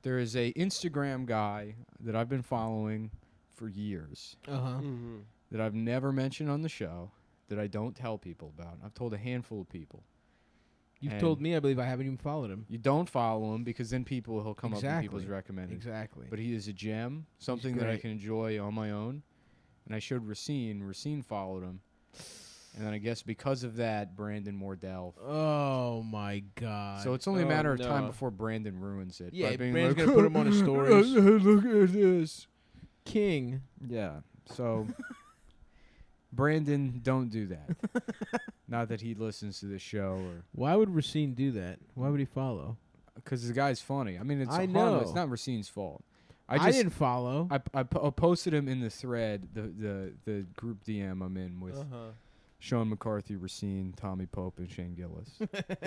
There is a Instagram guy that I've been following for years Mm-hmm. that I've never mentioned on the show, that I don't tell people about. I've told a handful of people. You've And told me, I believe I haven't even followed him. You don't follow him because then he'll come up in people's Exactly. recommended. Exactly. But he is a gem, something that I great. can enjoy on my own. And I showed Racine. Racine followed him. And then I guess because of that, Brandon Mordell. Oh my God. So it's only a matter of time no. before Brandon ruins it. Yeah, by being Brandon's like, gonna put him on his stories. Look at this. King. Yeah. So, Brandon, don't do that. Not that he listens to this show, or Why would Racine do that? Why would he follow? because the guy's funny. I mean, it's I harmless. It's know. not Racine's fault. I didn't follow. I posted him in the thread, the group DM I'm in with Sean McCarthy, Racine, Tommy Pope, and Shane Gillis.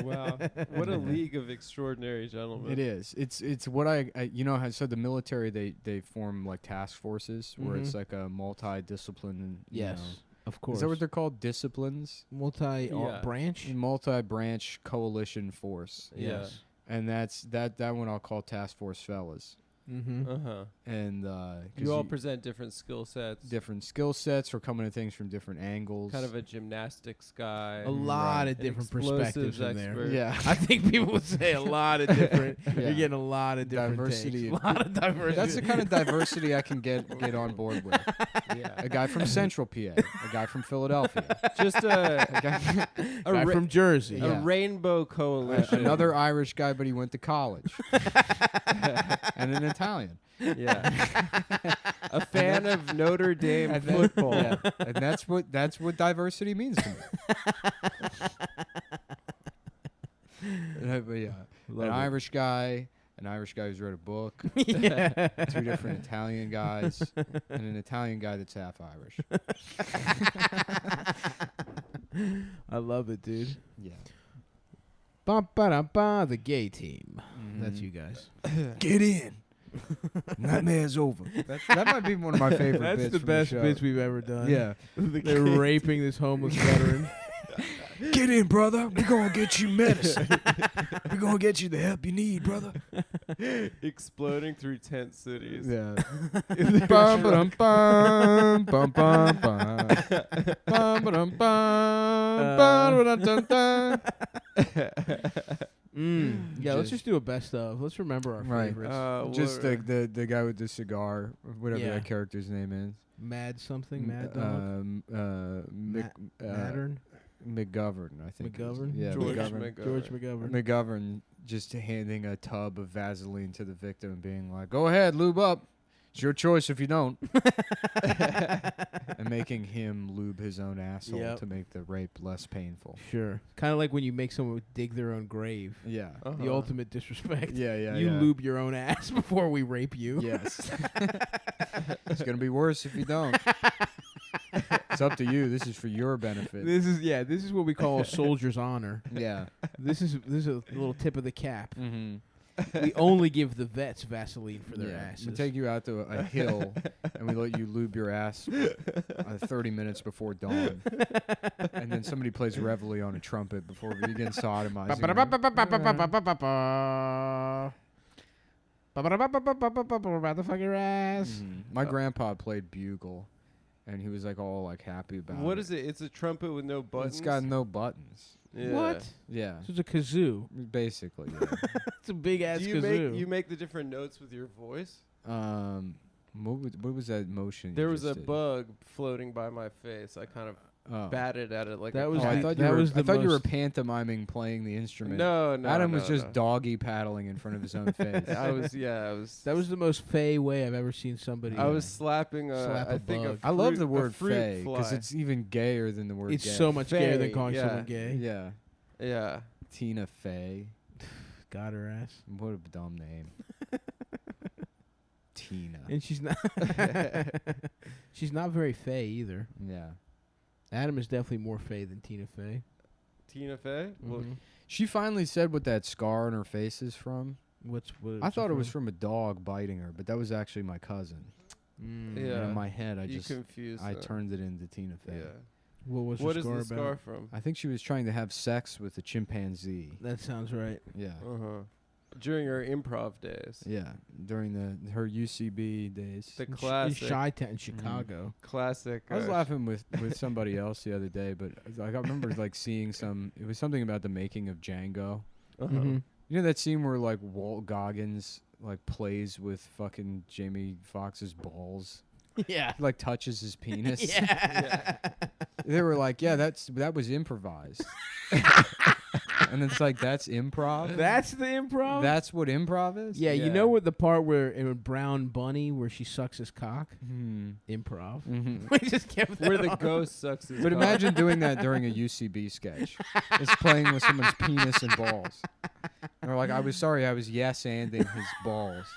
Wow. What a league of extraordinary gentlemen. It is. It's what I you know how so the military they form like task forces where it's Mhm. like a multi-discipline. Yes, of course. Is that what they're called? Disciplines. Yeah. Branch. Multi-branch coalition force. Yeah. Yes. And that one I'll call Task Force Fellas. Mm-hmm. And 'cause You all present different skill sets. different skill sets or coming at things from different angles. Kind of a gymnastics guy. A lot of An different explosives perspectives in there. expert. Yeah. I think people would say a lot of different. Yeah. You're getting a lot of different Diversity. takes. A lot of diversity. That's the kind of diversity I can get on board with. Yeah. A guy from Central PA, a guy from Philadelphia, Just a guy, guy ra- from Jersey. Yeah. a rainbow coalition. another Irish guy, but he went to college, and an Italian. Yeah. A fan of Notre Dame And then- football. yeah. And that's what diversity means to me. But yeah, Love an it. Irish guy who's wrote a book, Yeah. 2 different Italian guys, and an Italian guy that's half Irish. I love it, dude. Yeah. Ba-ba-da-ba, the gay team. That's Mhm. you guys. Get in. Nightmare's over. That might be one of my favorite That's bits the from best show. bits we've ever done. Yeah. They're raping this homeless veteran. Get in, brother. We're going to get you medicine. We're going to get you the help you need, brother. Exploding through tent cities. Yeah. Bum ba-dum bum bum bum bum. Bum ba-dum bum ba-da-dum-dum-dum. Yeah, let's Just- just do a best of. Let's remember our Right. favorites. Just the guy with the cigar, whatever Yeah. that character's name is. Mad something, Mad Dog, Mattern, McGovern, I think. it is. McGovern? Yeah, George McGovern. George McGovern. McGovern just handing a tub of Vaseline to the victim and being like, "Go ahead, lube up. It's your choice if you don't." And making him lube his own asshole Yep. to make the rape less painful. Sure. Kind of like when you make someone dig their own grave. Yeah. The ultimate disrespect. Yeah, You yeah. lube your own ass before we rape you. Yes. It's going to be worse if you don't. It's up to you. This is for your benefit. This is what we call a soldier's honor. Yeah. This is a little tip of the cap. Mm-hmm. We only give the vets Vaseline for their asses. We take you out to a hill and we let you lube your ass 30 minutes before dawn. And then somebody plays Reveille on a trumpet before we begin sodomizing. Motherfuck your ass. My grandpa played bugle and he was like all like happy about it. What is it? It's a trumpet with no buttons. It's got no buttons. Yeah. What? Yeah. This is a kazoo. Basically. Yeah. It's a big ass Do you kazoo. make the different notes with your voice? What was that motion? There you was a just did? bug floating by my face. I kind of Oh. batted at it like That a was Oh, I cat. thought that you were. was the I thought you were most- pantomiming playing the instrument. No, no. Adam no, was just no. doggy paddling in front of his own face. I was. That was the most fey way I've ever seen somebody. I was slapping a. Slap a I think bug. I love the fruit- a word fruit "fey" because fly. it's even gayer than the word. It's gay. so much gayer than Fey, calling yeah. someone gay. Yeah, Yeah. Tina Fey. Got her ass. What a dumb name. Tina. And she's not. She's not very fey either. Yeah. Adam is definitely more fey than Tina Fey. Tina Fey. Well, Mhm. She finally said what that scar on her face is from. What I thought it was from a dog biting her, but that was actually my cousin. Yeah. And in my head, you confused. I them. turned it into Tina Fey. Yeah. What was What her is scar the about? scar from? I think she was trying to have sex with a chimpanzee. That sounds right. Yeah. Uh huh. During her improv days. Yeah, during her UCB days. The In classic. Chi-Town in Chicago. Classic. I was laughing with somebody else the other day, but I remember like seeing it was something about the making of Django. Uh-huh. Mhm. You know that scene where like Walt Goggins like plays with fucking Jamie Foxx's balls? Yeah. He, like touches his penis. Yeah. They were like, yeah, that was improvised. And it's like, that's improv? That's the improv? That's what improv is? yeah, you Yeah. know what the part where in Brown Bunny where she sucks his cock? Hmm. Improv. Mhm. We just kept that Where the on. ghost sucks his But cock. imagine doing that during a UCB sketch. It's playing with someone's penis and balls. And they're like, I was sorry, I was yes-anding his balls.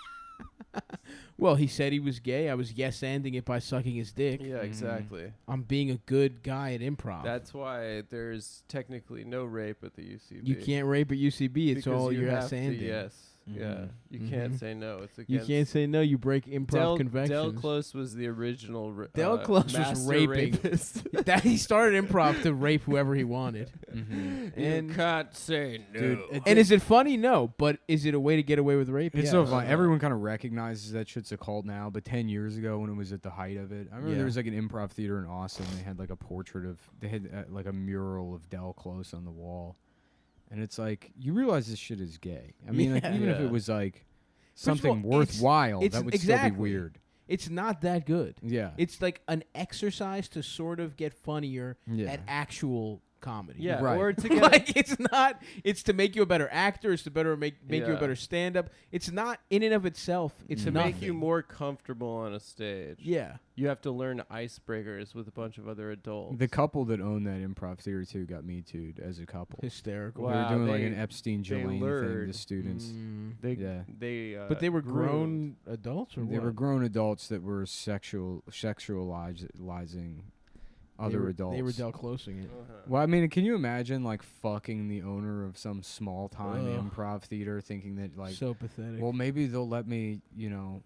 Well, he said he was gay. I was yes-anding it by sucking his dick. Yeah, exactly. I'm being a good guy at improv. That's why there's technically no rape at the UCB. you can't rape at UCB. It's because all you your have yes-anding. to, yes. Yeah. Mhm. You Mhm. can't say no. It's You against. can't say no. You break improv Del conventions. Close was the original. Del Close was master raping. rapist. That he started improv to rape whoever he wanted. Mhm. And- you can't say no. Dude, And is it funny? No. But is it a way to get away with rape? It's Yes. so fun. Everyone kind of recognizes that shit's a cult now, but 10 years ago when it was at the height of it, I remember Yeah. there was like an improv theater in Austin. They had like a portrait of, they had like a mural of Del Close on the wall. And it's like, you realize this shit is gay. I mean, like, Yeah. even if Yeah. it was like First of all, something worthwhile, it's that would exactly. still be weird. It's not that good. Yeah. It's like an exercise to sort of get funnier Yeah. at actual comedy. yeah, Right. or to get Like it's not. It's to make you a better actor. It's to make you a Yeah. better stand-up. It's not in and of itself. It's to nothing. make you more comfortable on a stage. Yeah. You have to learn icebreakers with a bunch of other adults. The couple that owned that improv theater too got Me Too'd as a couple. Hysterical. Wow. They were doing like they- an Epstein they Ghislaine thing lured. to students. they, Yeah. they But they were groomed. grown adults, or They what? were grown adults that were sexualizing other adults. They were Del Closing it. Uh-huh. Well, I mean, can you imagine like fucking the owner of some small time Ugh. improv theater, thinking that like, So pathetic. well, maybe they'll let me,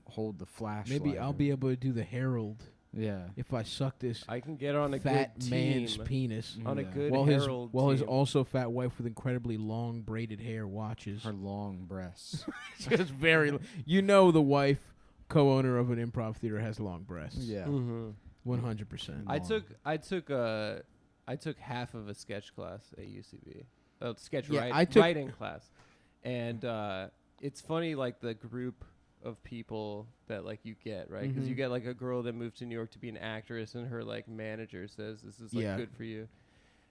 hold the flashlight. Maybe I'll or- be able to do the Herald Yeah. if I suck this I can get on a fat good man's team. penis. On a Yeah. good While Herald his team. also fat wife with incredibly long braided hair watches. Her long breasts. Just very. The wife, co-owner of an improv theater, has long breasts. Yeah. Mm-hmm. 100%. I Long. took half of a sketch class at UCB, sketch Yeah, write- I took- writing class, and it's funny like the group of people that like you get right because you Mhm. get like a girl that moved to New York to be an actress and her like manager says this is like Yeah. good for you,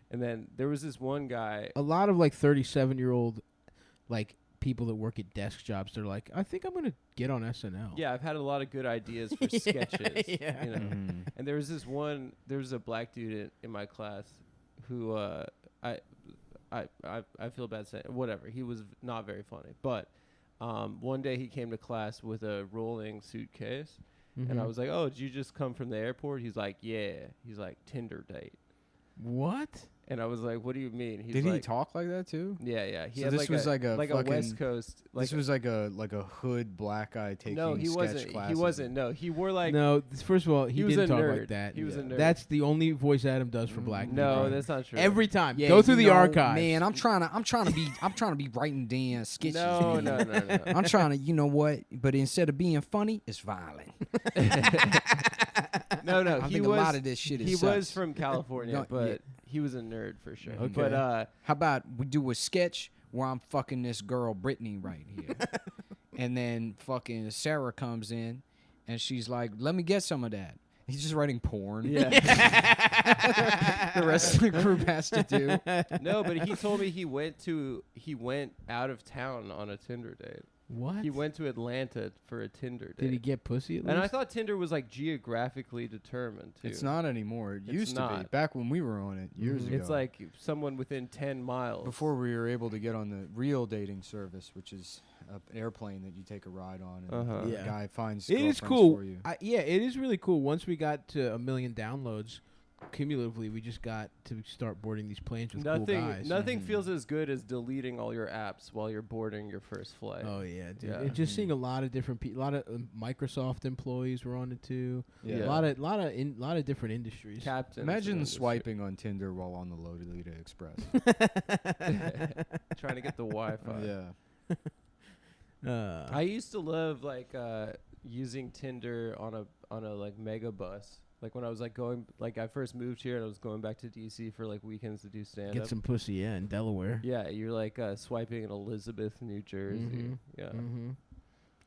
and then there was this one guy. A lot of like 37-year-old, like people that work at desk jobs, they're like, I think I'm gonna get on SNL. Yeah, I've had a lot of good ideas for sketches. yeah. You know? Mhm. And there was this one. There was a black dude in my class who I feel bad saying whatever. He was not very funny, but one day he came to class with a rolling suitcase, and I Mhm. was like, "Oh, did you just come from the airport?" He's like, "Yeah." He's like, "Tinder date," What? and I was like, "What do you mean?" He's Did like, he talk like that too? Yeah, yeah. He So had this was like a a fucking- West Coast. Like This was like a hood black guy taking no, he sketch wasn't. He classes. wasn't. No, he wore like No, first of all, he was didn't a talk nerd. like that. He was a nerd. That's the only voice Adam does for black people. no, that's not true. Every time. Yeah, Go through you the know, archives. Man, I'm trying to be writing damn sketches. no, man. no, no, no. I'm trying to, you know what? But instead of being funny, it's violent. No, I he think was. a lot of this shit is He was sus. from California, No, but yeah. he was a nerd for sure. Okay. But How about we do a sketch where I'm fucking this girl Brittany right here, and then fucking Sarah comes in, and she's like, "Let me get some of that." He's just writing porn. yeah, The rest of the group has to do. no, but he told me he went out of town on a Tinder date. What? He went to Atlanta for a Tinder date. Did he get pussy at least? And I thought Tinder was like geographically determined too. It's not anymore. It It's used to be not. back when we were on it years ago. It's like someone within 10 miles. before we were able to get on the real dating service, which is an airplane that you take a ride on, and Uh-huh. the Yeah. guy finds It is girlfriends cool. for you. Yeah, it is really cool. Once we got to 1 million downloads, cumulatively, we just got to start boarding these planes with cool guys. Nothing Mhm. feels as good as deleting all your apps while you're boarding your first flight. Oh yeah, dude. Yeah. And just Mhm. seeing a lot of different people. A lot of Microsoft employees were on it too. Yeah. A lot of different industries. Captains. Imagine in the industry. swiping on Tinder while on the Lolita Express. Trying to get the Wi-Fi. Yeah. I used to love like using Tinder on a like mega bus. Like when I was like going, like I first moved here and I was going back to DC for like weekends to do stand Get up. some pussy, yeah, in Delaware. Yeah, you're like swiping in Elizabeth, New Jersey. Mhm. Yeah. Mm-hmm.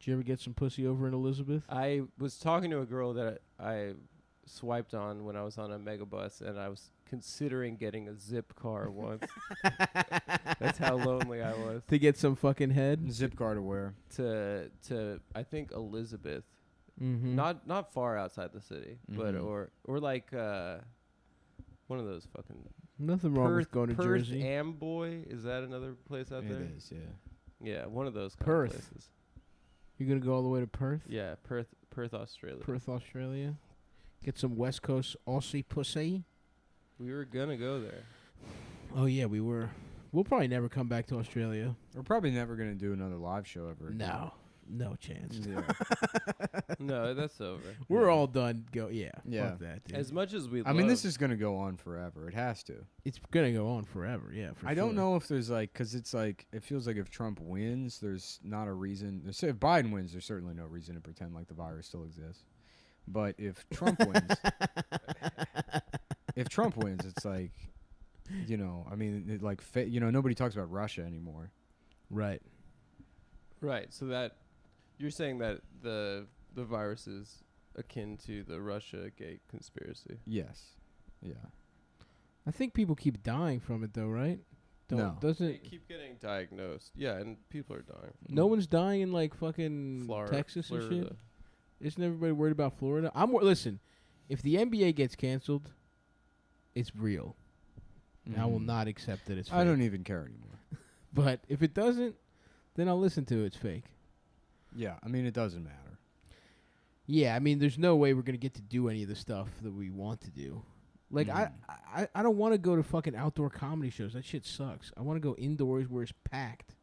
Did you ever get some pussy over in Elizabeth? I was talking to a girl that I swiped on when I was on a mega bus, and I was considering getting a zip car once. That's how lonely I was. To get some fucking head? Zip car to wear. To I think Elizabeth. Mm-hmm. Not far outside the city, but Mhm. or like one of those fucking Nothing wrong with Perth, going to Perth Jersey. Amboy. Is that another place out It there? is, yeah. Yeah, one of those kind Perth. of places. You're going to go all the way to Perth? Yeah, Perth, Australia. Perth, Australia? Get some West Coast Aussie pussy? We were gonna go there. Oh, yeah, we were. We'll probably never come back to Australia. We're probably never gonna do another live show ever. again. No. No chance. Yeah. No, that's over. We're Yeah. all done. Yeah. Yeah. Fuck that, dude. As much as we I mean, this love- is gonna go on forever. It has to. It's going to go on forever, yeah, for I sure. don't know if there's like, cause it's like, it feels like if Trump wins, there's not a reason. If Biden wins, there's certainly no reason to pretend like the virus still exists. But if Trump wins, it's like, you know, I mean, it like, you know, nobody talks about Russia anymore. Right. right. So that you're saying that the virus is akin to the Russia Gate conspiracy. Yes. Yeah. I think people keep dying from it, though, right? No. They Doesn't... keep getting diagnosed. Yeah, and people are dying. No one's dying in, like, fucking Florida, Texas and shit? Florida. Isn't everybody worried about Florida? Listen, if the NBA gets canceled, it's real. And I will Mhm. not accept that it's fake. I don't even care anymore. But if it doesn't, then I'll listen to it. It's fake. Yeah. I mean, it doesn't matter. Yeah, I mean, there's no way we're going to get to do any of the stuff that we want to do. Like, I don't want to go to fucking outdoor comedy shows. That shit sucks. I want to go indoors where it's packed.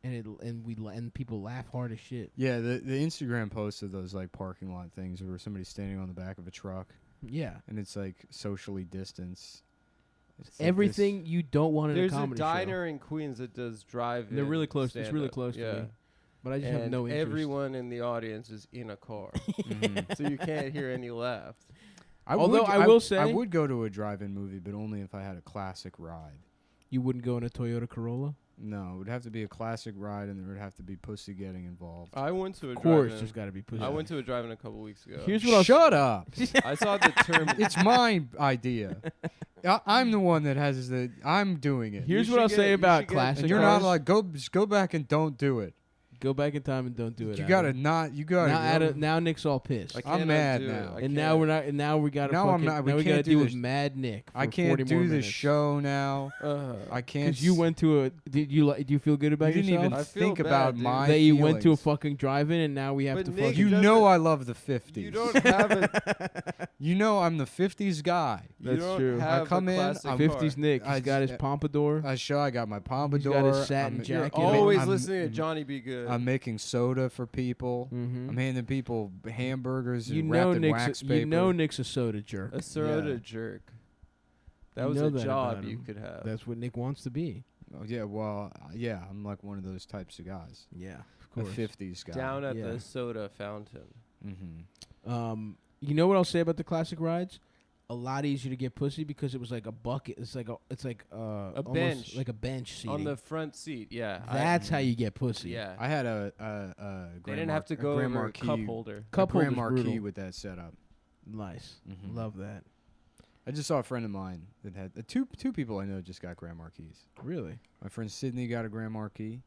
And people laugh hard as shit. Yeah, the Instagram post of those like parking lot things where somebody's standing on the back of a truck Yeah. and it's like socially distanced. It's like Everything you don't want in There's a a comedy show. diner in Queens that does drive-in. They're really close. It's really stand-up. close yeah. to me. But I just and have no interest. everyone in the audience is in a car, Mhm. so you can't hear any laughs. Although I will say- I would go to a drive-in movie, but only if I had a classic ride. You wouldn't go in a Toyota Corolla? No, it would have to be a classic ride, and there would have to be pussy getting involved. I went to a Of course, drive-in. there's got to be pussy. I went to a drive-in a couple weeks ago. Here's what I'll Shut up! I saw the term. It's my idea. I'm the one that has the. I'm doing it. Here's You what I'll should say get- you about should get- classic and you're cars. not like just go back and don't do it. Go back in time and don't do it. You Adam. gotta not. You gotta. Now Nick's all pissed. I I'm can't mad undo it. now. I And now can't. we're not. And now we got to. Now I'm not- we Now we can't got to do deal with this. Mad Nick. For I 40 can't more do this minutes. show now. I can't. Because you went to a. Did you feel good about You didn't yourself? even I feel think bad, about dude. my. that you went to a feelings. fucking drive-in and now we have But to Nick, fucking. You doesn't- know I love the 50s. You don't have a. You know I'm the 50s guy. You That's don't true. Have I come a in, classic I'm 50s car. Nick. I He's got his just- pompadour. I show I got my pompadour. He's got his satin I'm, jacket. You're always I'm- listening to Johnny B. Good. I'm making soda for people. Mm-hmm. I'm handing people hamburgers You and know wrapped in Nick's. wax You paper. know Nick's a soda jerk. a soda Yeah. jerk. That You was know a that job about you him. could have. That's what Nick wants to be. Oh, yeah, well, yeah, I'm like one of those types of guys. Yeah, of A course. 50s guy. Down at Yeah. the soda fountain. Mm-hmm. You know what I'll say about the classic rides? A lot easier to get pussy because it was like a bucket. It's like almost bench. like a bench seating. On the front seat, yeah. That's how you get pussy. Yeah. I had a They Grand didn't have to a go Grand over a Marquis, cup holder. Cup a Grand holder's Marquis brutal. with that setup. Nice. Mhm. Love that. I just saw a friend of mine that had two people I know just got Grand Marquis. Really, My friend Sydney got a Grand Marquis,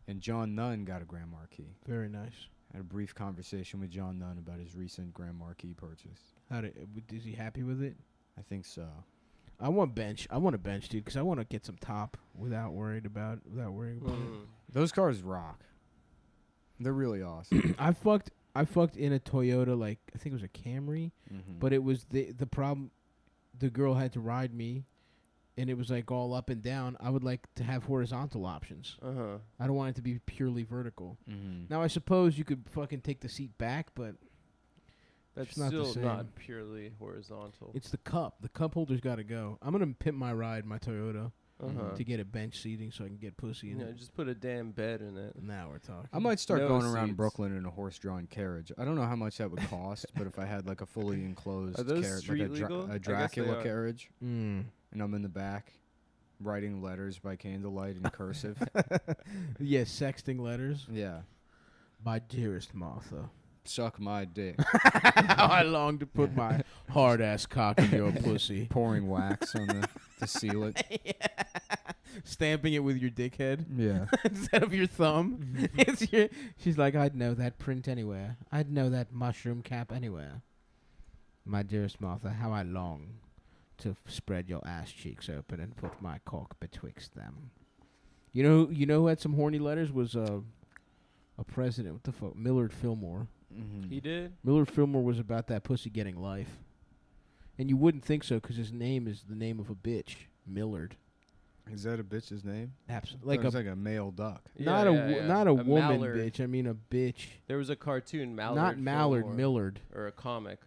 and John Nunn got a Grand Marquis. very nice. I had a brief conversation with John Nunn about his recent Grand Marquis purchase. Is he happy with it? I think so. I want a bench, dude, because I want to get some top without worrying about it. Those cars rock. They're really awesome. I fucked in a Toyota, like I think it was a Camry, Mhm. but it was the problem. The girl had to ride me, and it was like all up and down. I would like to have horizontal options. Uh-huh. I don't want it to be purely vertical. Mhm. Now I suppose you could fucking take the seat back, but That's It's not the still same. not purely horizontal. it's the cup. The cup holder's got to go. I'm gonna pimp my ride, my Toyota, Uh-huh. to get a bench seating so I can get pussy in Yeah, it. just put a damn bed in it. Now we're talking. I might start No going around seats. Brooklyn in a horse-drawn carriage. I don't know how much that would cost, but if I had like a fully enclosed Are those carriage, street like legal? I a guess they Dracula are. carriage, Mm. and I'm in the back writing letters by candlelight in cursive. Yeah, sexting letters. Yeah. My dearest Martha. Suck my dick. How I long to put my hard ass cock in your pussy. Pouring wax on the to seal it. Stamping it with your dickhead Yeah. instead of your thumb. It's your, she's like, I'd know that print anywhere. I'd know that mushroom cap anywhere. My dearest Martha, how I long to spread your ass cheeks open and put my cock betwixt them. You know who had some horny letters was a president. What the fuck? Millard Fillmore. Mm-hmm. He did? Millard Fillmore was about that pussy getting life. And you wouldn't think so because his name is the name of a bitch. Millard. Is that a bitch's name? Absolutely. Like like a male duck. Not Yeah, not a woman mallard. bitch. I mean a bitch. There was a cartoon, Mallard. Not Mallard, Fillmore, Millard. Or a comic,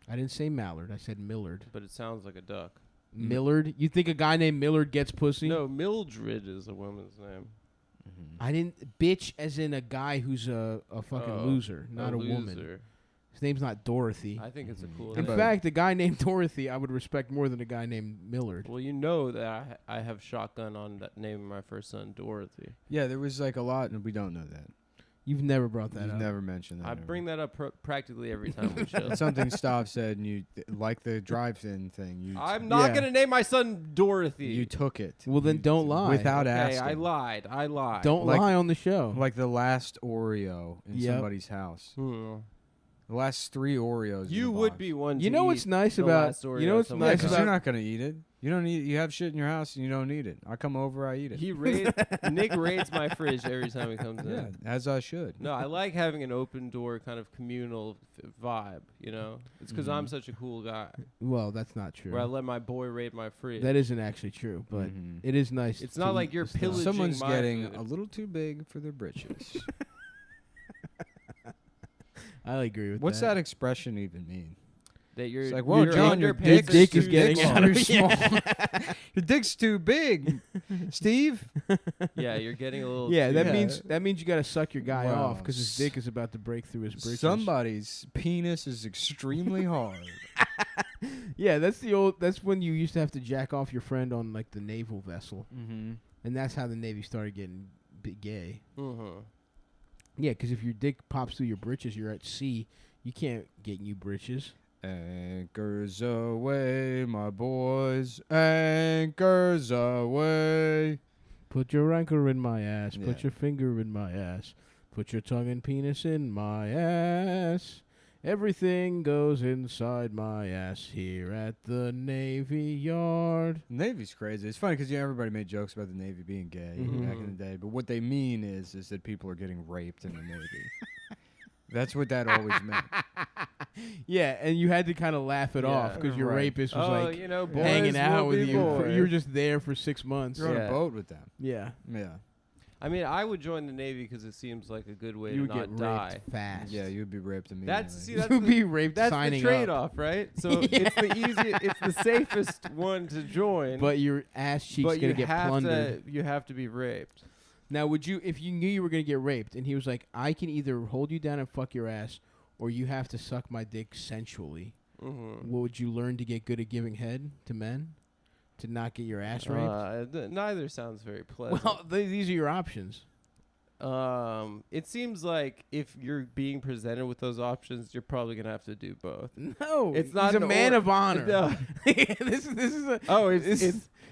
I didn't say Mallard. I said Millard. but it sounds like a duck. Millard? You think a guy named Millard gets pussy? No, Mildred is a woman's name. Mm-hmm. I didn't. Bitch, as in a guy who's a fucking Oh, loser, not a woman. loser. His name's not Dorothy. I think it's a cool In name. fact, a guy named Dorothy, I would respect more than a guy named Millard. Well, you know that I have shotgun on that name of my first son, Dorothy. Yeah, there was like a lot, and we don't know that. You've never brought that You've up. never mentioned that. I ever. bring that up practically every time we show. It's something Stav said, and you like the drive-in thing. You I'm not Yeah. gonna name my son Dorothy. you took it. Well, then You- don't lie. without okay, asking. I lied. I lied. Don't Like- lie on the show. Like the last Oreo in Yep. somebody's house. Hmm. The last 3 Oreos. You in the would box. be one. You to know what's eat nice the about last Oreo you know what's somewhere nice because else. you're about not gonna eat it. You don't eat. You have shit in your house, and you don't eat it. I come over, I eat it. He Nick raids my fridge every time he comes yeah, in. as I should. No, I like having an open door kind of communal vibe. You know, it's because I'm Mhm. such a cool guy. Well, that's not true. Where I let my boy raid my fridge. That isn't actually true, but Mhm. it is nice. It's to not eat like you're the stuff. pillaging Someone's my getting food. a little too big for their britches. I agree with What's that. that expression even mean? that you're It's like, whoa, your John, your underpants dick are is too getting small. out of too small. Your dick's too big, Steve. Yeah, you're getting a little. Yeah, too- that means you got to suck your guy Wow. off because his dick is about to break through his britches. Somebody's penis is extremely hard. Yeah, that's when you used to have to jack off your friend on like the naval vessel, Mm-hmm. and that's how the Navy started getting gay. Mhm. Yeah, because if your dick pops through your britches, you're at sea. You can't get new britches. Anchors away, my boys. Anchors away. Put your anchor in my ass. Yeah. Put your finger in my ass. Put your tongue and penis in my ass. Everything goes inside my ass here at the Navy Yard. Navy's crazy. It's funny because everybody made jokes about the Navy being gay back in the day, but what they mean is that people are getting raped in the Navy. That's what that always meant. Yeah, and you had to kind of laugh it off Yeah. because your Right. rapist was Oh, like you know, boys hanging will out with be you. boys. You were just there for 6 months. You're on Yeah. a boat with them. Yeah, Yeah. I mean, I would join the Navy because it seems like a good way you would to get not die. raped fast. Yeah, you'd be raped immediately. That's see, that's You'd the, be raped that's the signing trade-off, up. right? So it's the easiest, it's the safest one to join. But your ass cheek's but gonna you get have plundered. to, you have to be raped. Now, would you, if you knew you were gonna get raped, and he was like, "I can either hold you down and fuck your ass, or you have to suck my dick sensually," Mm-hmm. what would you learn to get good at giving head to men, to not get your ass raped? Neither sounds very pleasant. Well, these are your options. It seems like if you're being presented with those options, you're probably gonna have to do both. No, It's not he's a an man or- of honor. No. this is a. Oh,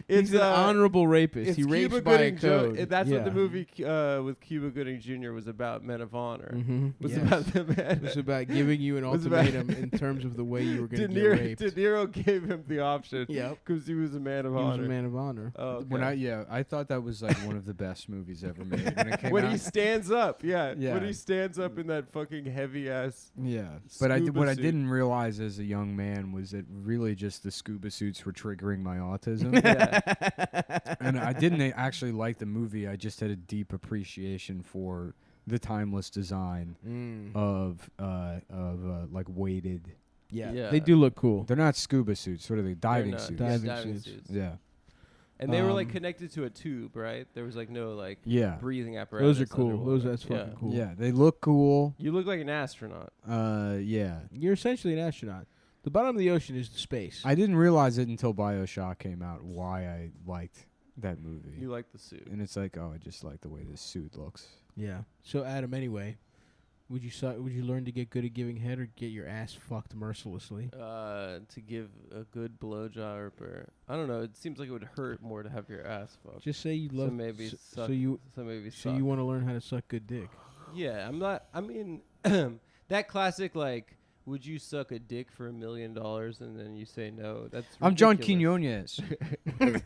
He's an honorable rapist. It's He rapes Cuba by a Gooding code. That's what the Yeah. movie with Cuba Gooding Jr. was about. Men of Honor. Mm-hmm. Was Yes. about the man. It was about giving you an Was about- ultimatum in terms of the way you were going De to get Niro, raped. De Niro gave him the option Yep. because he was a man of He was honor. a man of honor. Oh, okay. When I thought that was like one of the best movies ever made. When it came when out. he stands up, yeah. Yeah. When he stands up in that fucking heavy ass. Yeah, but Scuba what I suit. didn't realize as a young man was that really just the scuba suits were triggering my autism. Yeah. And I didn't actually like the movie. I just had a deep appreciation for the timeless design of like weighted. Yeah. Yeah. They do look cool. They're not scuba suits. What are they? Diving They're not- suits. yeah, Diving diving suits. suits. Yeah. And they were like connected to a tube, right? There was like no like Yeah. breathing apparatus. Those are cool. underwater. That's fucking cool. Yeah, they look cool. You look like an astronaut. Yeah. You're essentially an astronaut. The bottom of the ocean is the space. I didn't realize it until BioShock came out why I liked that movie. You like the suit. And it's like, oh, I just like the way this suit looks. Yeah. So Adam, anyway, would you learn to get good at giving head or get your ass fucked mercilessly? To give a good blowjob, or I don't know. It seems like it would hurt more to have your ass fucked. Just say you love. so maybe so, suck. so you maybe so suck. you want to learn how to suck good dick. Yeah, I'm not. I mean, that classic like, would you suck a dick for $1 million and then you say no? That's I'm John ridiculous. Quinones.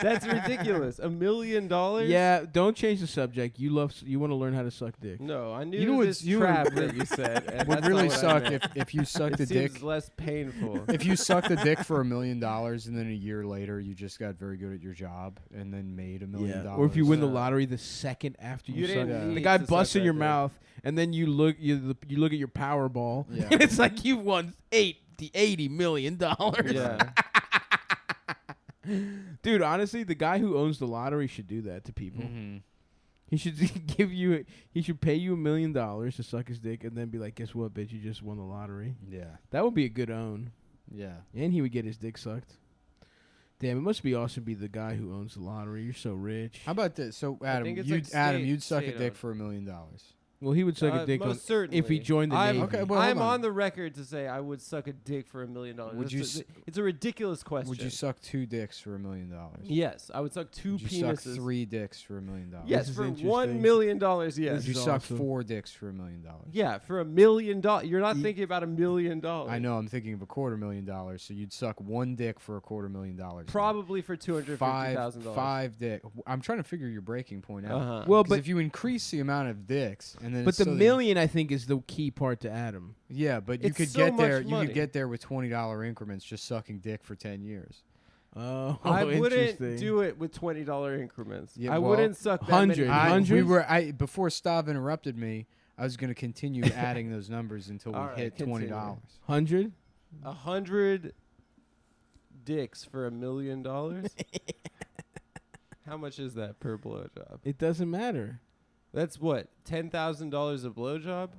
That's ridiculous. $1 million? Yeah. Don't change the subject. You want to learn how to suck dick. No, I knew You know this what's- you trap would- that you said. And would that's really not what I suck meant. if you sucked it the seems dick. less painful. If you sucked the dick for $1 million and then a year later you just got very good at your job and then made $1 million. Or if you win the Uh, lottery the second after you you suck didn't it. need The guy to suck busts in that your dick. mouth, and then you look at your Powerball, Yeah. and it's like you won $80 million. Yeah. Dude, honestly, the guy who owns the lottery should do that to people. Mm-hmm. He should he should pay you $1 million to suck his dick, and then be like, "Guess what, bitch? You just won the lottery." Yeah. That would be a good own, Yeah. and he would get his dick sucked. Damn, it must be awesome to be the guy who owns the lottery. You're so rich. How about this? So Adam, think it's you'd like you'd suck a state dick owned. for $1 million. Well, he would suck a dick most on, certainly. if he joined the I'm, Navy. Okay, well, hold I'm on. on the record to say I would suck a dick for $1 million. Would you It's a ridiculous question. Would you suck 2 dicks for $1 million? Yes, I would suck 2 Would you penises. suck 3 dicks for $1 million? Yes, This is for interesting. $1 million. Yes. Would you is suck awesome. 4 dicks for $1 million? Yeah, for $1 million. You're not Ye- thinking about $1 million. I know. I'm thinking of $250,000. So you'd suck 1 dick for $250,000. Probably for $250,000. Five dick. I'm trying to figure your breaking point out. Uh-huh. Well, 'Cause but if you increase the amount of dicks and then but it's the so that- million, I think, is the key part to Adam. yeah, but you It's could so get there. much You money. could get there with $20 increments, just sucking dick for 10 years. Oh, I wouldn't interesting. do it with $20 increments. Yeah, I well, wouldn't suck that many 100. I, Hundreds? we were. Before Stav interrupted me. I was going to continue adding those numbers until we All right, hit continue. $20. 100. 100 dicks for $1 million. How much is that per blowjob? It doesn't matter. That's what, $10,000 a blowjob?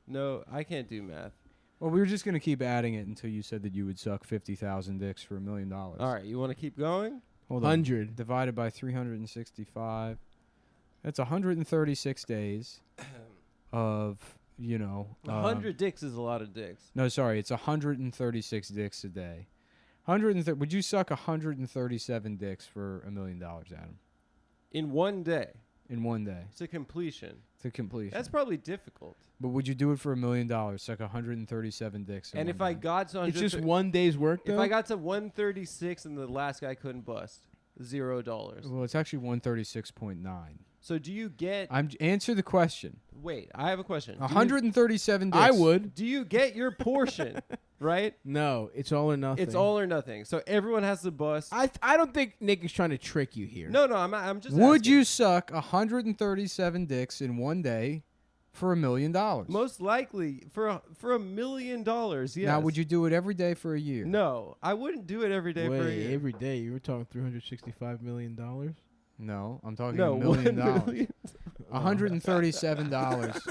No, I can't do math. Well, we were just going to keep adding it until you said that you would suck 50,000 dicks for $1 million. All right, you want to keep going? Hold on. 100. Divided by 365. That's 136 days of, 100 dicks is a lot of dicks. No, sorry. It's 136 dicks a day. Would you suck 137 dicks for $1 million, Adam? In one day, In one day to completion. to completion. That's probably difficult. But would you do it for $1 million? Suck 137 dicks. In And one if I day? got to It's just one day's work, if though. I got to 136 and the last guy couldn't bust, $0. Well, it's actually 136.9. So do you get? Answer the question. Wait, I have a question. 137 dicks. I would. Do you get your portion? Right? No, it's all or nothing. It's all or nothing. So everyone has to bust. I don't think Nick is trying to trick you here. No, I'm just. Would asking. you suck 137 dicks in one day for $1 million? Most likely for $1 million. Yes. Now, would you do it every day for a year? No, I wouldn't do it every day for a Wait, year. every day you were talking $365 million. No, I'm talking No, $1 million. $1 million. $137.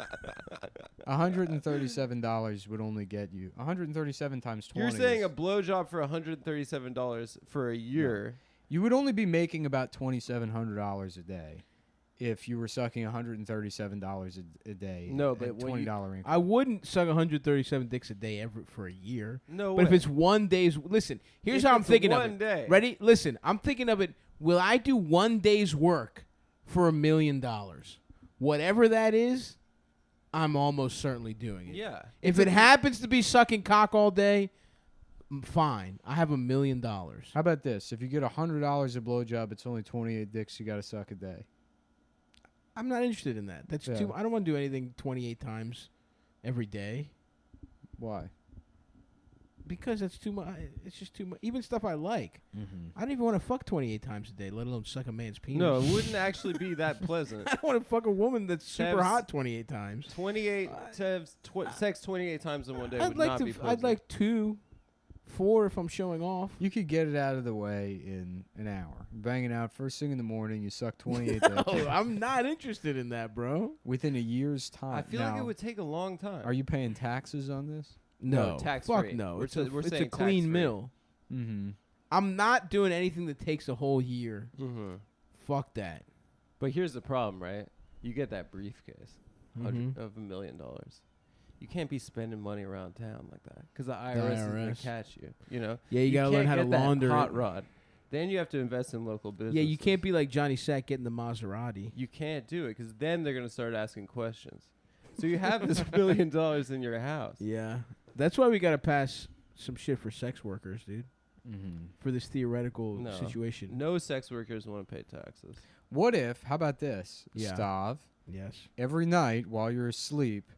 $137 would only get you 137 times 20. You're saying is- a blowjob for $137 for a year? you would only be making about $2,700 a day if you were sucking $137 a day. No, at but when you- $20 increments. I wouldn't suck 137 dicks a day ever for a year. No, But if way. it's one day's, listen. Here's If how I'm it's thinking of one it. day. Ready? Listen, I'm thinking of it. Will I do one day's work for $1 million? Whatever that is, I'm almost certainly doing it. Yeah. If it happens to be sucking cock all day, fine. I have $1 million. How about this? If you get $100 a blowjob, it's only 28 dicks you got to suck a day. I'm not interested in that. That's Yeah. too. I don't want to do anything 28 times every day Why? because that's too much. It's just too much. Even stuff I like, Mm-hmm. I don't even want to fuck 28 times a day, let alone suck a man's penis. No, it wouldn't actually be that pleasant. I don't want to fuck a woman that's super Have- hot 28 times. 28 to have sex 28 times in one day would I'd like not to. be pleasant. I'd like 2. 4 if I'm showing off. You could get it out of the way in an hour. Bang it out first thing in the morning. You suck 28 No, dicks I'm not interested in that, bro. within a year's time. I feel like Now, it would take a long time. Are you paying taxes on this? No, tax fuck free. no. We're It's a, we're it's a saying clean tax-free. mill. Mm-hmm. I'm not doing anything that takes a whole year. Mm-hmm. Fuck that. But here's the problem, right? You get that briefcase Mhm. of $1 million. You can't be spending money around town like that because the IRS is gonna IRS. catch you. You know. Yeah, you gotta learn can't how to get that launder hot it. rod. Then you have to invest in local business. Yeah, you can't be like Johnny Sack getting the Maserati. You can't do it because then they're gonna start asking questions. So you have this $1 million in your house. Yeah, that's why we gotta pass some shit for sex workers, dude. Mm-hmm. For this theoretical No. situation. No sex workers want to pay taxes. What if? How about this, Yeah. Stav? Yes. Every night while you're asleep,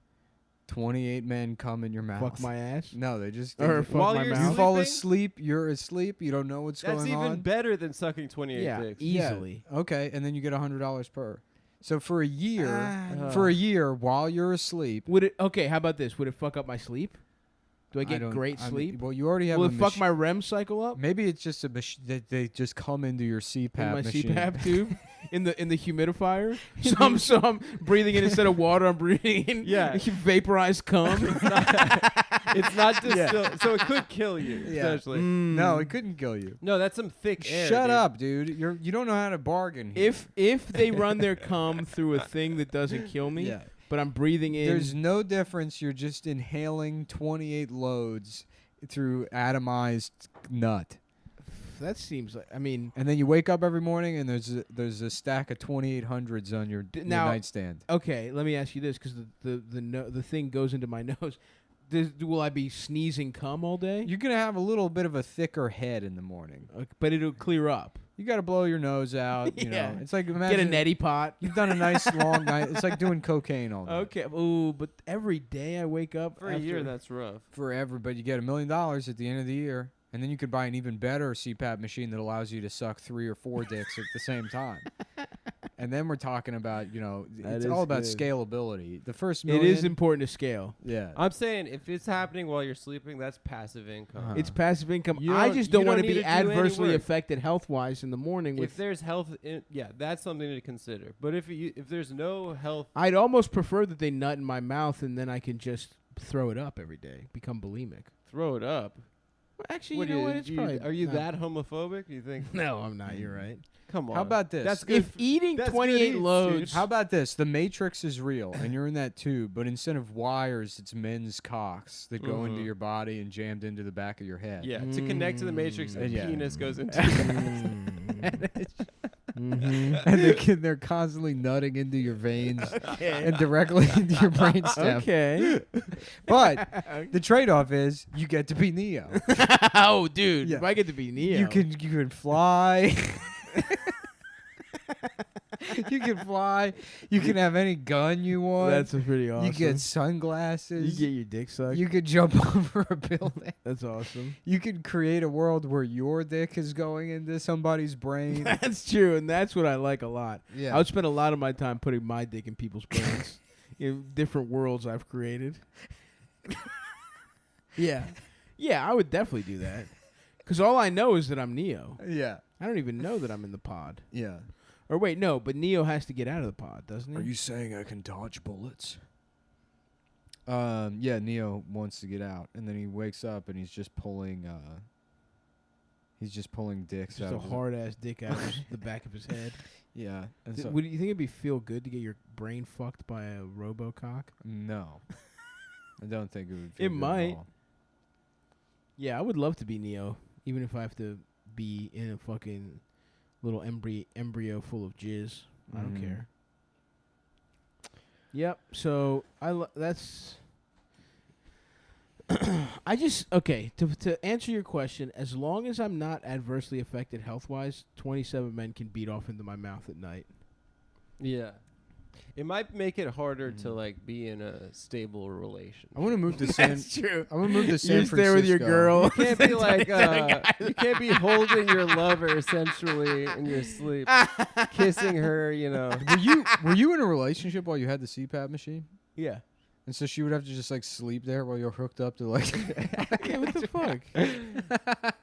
28 men come in your mouth. Fuck my ass. No, they just. Or you fuck While my you're you mouth. fall sleeping? asleep. You're asleep. You don't know what's That's going even on. better than sucking 28 Yeah, dicks. easily. Okay, and then you get $100 per. So for a year, Ah, for a year while you're asleep, Would it? Okay, how about this? Would it fuck up my sleep? Do I get don't- great I mean, sleep? well, you already have. Will a it fuck machi- my REM cycle up? Maybe it's just that they just come into your CPAP In my machine. CPAP tube in the humidifier. So I'm breathing in instead of water. I'm breathing in vaporized cum. It's not distilled, so it could kill you, Yeah. essentially. No, it couldn't kill you. No, that's some thick air. Shut dude. up, dude. You don't know how to bargain. Here. If they run their cum through a thing that doesn't kill me, yeah. but I'm breathing in. There's no difference. You're just inhaling 28 loads through atomized nut. That seems like. I mean, And then you wake up every morning and there's a stack of 2800s on your now- nightstand. okay. Let me ask you this, because the thing goes into my nose. Will I be sneezing cum all day? You're gonna have a little bit of a thicker head in the morning. But it'll clear up. You got to blow your nose out. You Yeah. know, it's like Get imagine a neti pot. you've done a nice long night. It's like doing cocaine all day. Okay. Ooh, but every day I wake up For a year, that's rough. Forever, but you get $1 million at the end of the year, and then you could buy an even better CPAP machine that allows you to suck 3 or 4 dicks at the same time. And then we're talking about, That it's is all about good. scalability. The first It million, is important to scale. yeah. I'm saying if it's happening while you're sleeping, that's passive income. Uh-huh. It's passive income. You I don't- just you don't don't want to need be to do any adversely work. affected health wise in the morning. If there's health, that's something to consider. But if there's no health, I'd almost prefer that they nut in my mouth and then I can just throw it up every day, become bulimic. throw it up. Well, actually, What you know do what? It's probably are you no. that homophobic? You think? No, I'm not. You're right. Come on. How about this? That's good. If eating that's good 28 eats, dude. loads, How about this? The Matrix is real, and you're in that tube, but instead of wires, it's men's cocks that go into Mhm. your body and jammed into the back of your head. Yeah, to connect to the matrix, a Yeah. penis goes into. Mhm. And they're constantly nutting into your veins and directly into your brainstem. Okay. But the trade-off is you get to be Neo. Oh, dude, Yeah. if I get to be Neo, You can fly. You can fly. You can have any gun you want. That's pretty awesome. You get sunglasses. You get your dick sucked. You could jump over a building. That's awesome. You could create a world where your dick is going into somebody's brain. That's true, and that's what I like a lot. Yeah. I would spend a lot of my time putting my dick in people's brains, in different worlds I've created. Yeah, I would definitely do that. Because all I know is that I'm Neo. Yeah. I don't even know that I'm in the pod. Yeah. Or wait, no, but Neo has to get out of the pod, doesn't he? Are you saying I can dodge bullets? Yeah, Neo wants to get out, and then he wakes up and he's just pulling dicks Just out a of his- hard ass dick out of the back of his head. Yeah. And so, Would you think it'd be feel good to get your brain fucked by a RoboCock? no. I don't think it would feel It good at might. all. Yeah, I would love to be Neo, even if I have to be in a fucking little embryo full of jizz. I don't Mhm. care. Yep. So that's. I just okay to answer your question. As long as I'm not adversely affected health wise, 27 men can beat off into my mouth at night. Yeah. It might make it harder to Mhm. like be in a stable relationship. I want to move to San. true. I want to move to San You're just Francisco. there with your girl. You can't be like you can't be holding your lover essentially in your sleep, kissing her. Were you in a relationship while you had the CPAP machine? Yeah. And so she would have to just like sleep there while you're hooked up to like. Yeah, what the fuck?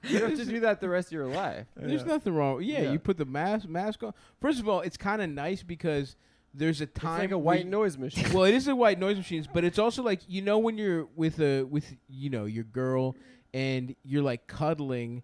You have to do that the rest of your life. There's nothing wrong. Yeah, Yeah. you put the mask on. First of all, it's kind of nice because there's a It's time like a where white noise machine. Well, it is a white noise machine, but it's also like when you're with your girl and you're like cuddling,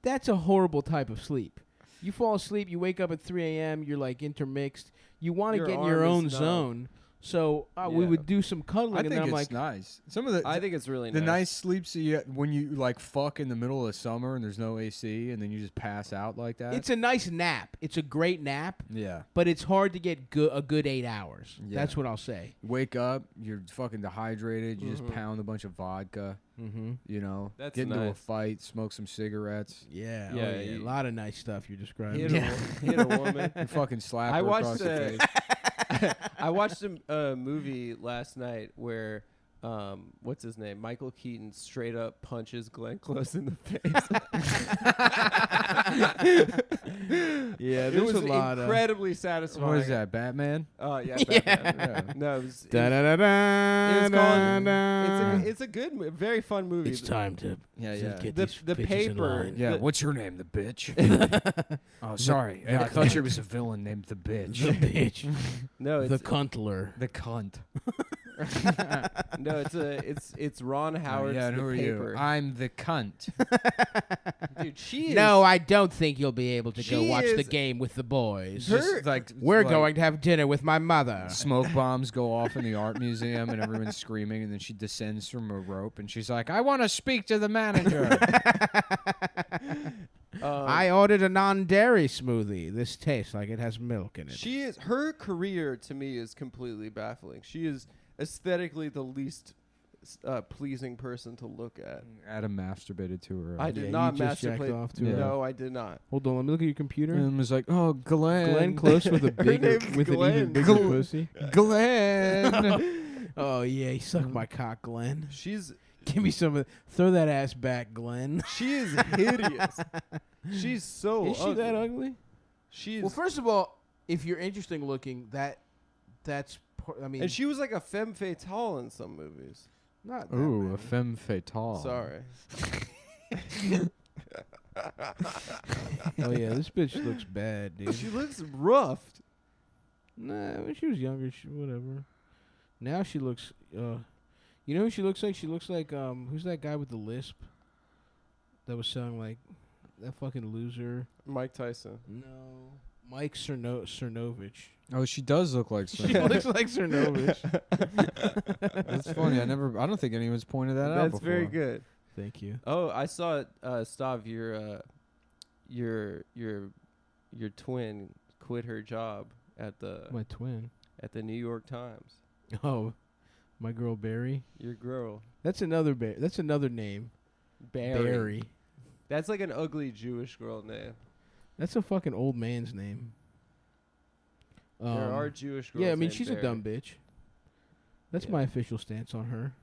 that's a horrible type of sleep. You fall asleep, you wake up at 3 a.m., you're like intermixed. You want to Your get in your arm own is numb. zone. So we Yeah. would do some cuddling, I and think then I'm it's like, nice. Some of the I think it's really the nice. nice sleeps when you like fuck in the middle of summer and there's no AC and then you just pass out like that. it's a nice nap. It's a great nap, yeah. but it's hard to get a good 8 hours. Yeah. That's what I'll say. Wake up, you're fucking dehydrated. You just Mhm. pound a bunch of vodka. Mm-hmm. You know, That's get into a nice. fight, smoke some cigarettes. Yeah, Yeah, a you- lot of nice stuff you're describing. Hit, hit a woman. You fucking slap I her watched across the a- face. I watched a movie last night where, what's his name? Michael Keaton straight up punches Glenn Close in the face. Yeah, It there's was a lot incredibly satisfying. What is that, Batman? Oh yeah, Yeah. Batman. No, it was, Da da da da. it was called. da. It's a good, very fun movie. It's time to Yeah, yeah. get The- these the bitches in paper- line. Yeah, The- what's her name? The bitch. Oh, sorry. I thought she was a villain named the bitch. The bitch, No, the it's cuntler. The cunt. no, it's Ron Howard's yeah, and The who are Paper. you? I'm the cunt. Dude, she is. No, I don't think you'll be able to go She watch the is- game with the boys. Just like We're like, going to have dinner with my mother. Smoke bombs go off in the art museum and everyone's screaming, and then she descends from a rope and she's like, "I want to speak to the manager." I ordered a non-dairy smoothie. This tastes like it has milk in it. She is. Her career to me is completely baffling. She is aesthetically the least pleasing person to look at. Adam masturbated to her. I did Yeah, not you just jacked masturbate. off to her. No, I did not. Hold on, let me look at your computer. and was like, "Oh, Glenn, Glenn Close with a bigger, name's with an Glenn. even bigger Gl- pussy. Glenn." Oh yeah, he sucked my cock, Glenn. She's Give me some of. Throw that ass back, Glenn. she is hideous. She's so. Is she that ugly? She's. Well, first of all, if you're interesting looking, that's. I mean, and she was like a femme fatale in some movies. not. That Ooh, many. a femme fatale. Sorry. Oh yeah, this bitch looks bad, dude. She looks roughed. Nah, when she was younger, whatever. Now she looks. You know who she looks like? She looks like who's that guy with the lisp? That was selling like that fucking loser. Mike Tyson. No, Mike Cernovich. Oh, she does look like. She looks like Cernovich. That's funny. I don't think anyone's pointed that out That's before. very good. Thank you. Oh, I saw it. Stav, your twin quit her job at the My twin. New York Times. Oh, my girl Barry. Your girl That's another That's another name. Barry. That's like an ugly Jewish girl name. That's a fucking old man's name. There are Jewish girls. Yeah, I mean named she's Barry. a dumb bitch. That's Yeah. my official stance on her.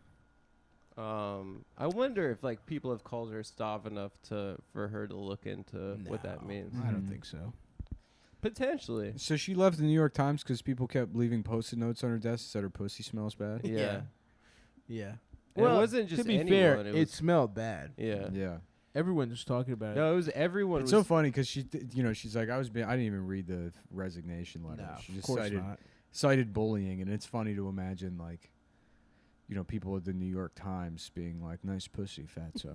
I wonder if like people have called her Stav enough for her to look into what that No, means. I don't Mhm. think so. Potentially. So she left the New York Times because people kept leaving Post-it notes on her desk that said her pussy smells bad. Yeah. Yeah. And it wasn't just to be anyone. fair, it it was, smelled bad. yeah. Yeah. Everyone was talking about it. No, it was everyone. It's was, so funny because she's like, I didn't even read the resignation letter. No, She of just course not. cited bullying, and it's funny to imagine like, people at the New York Times being like, "Nice pussy, fatso."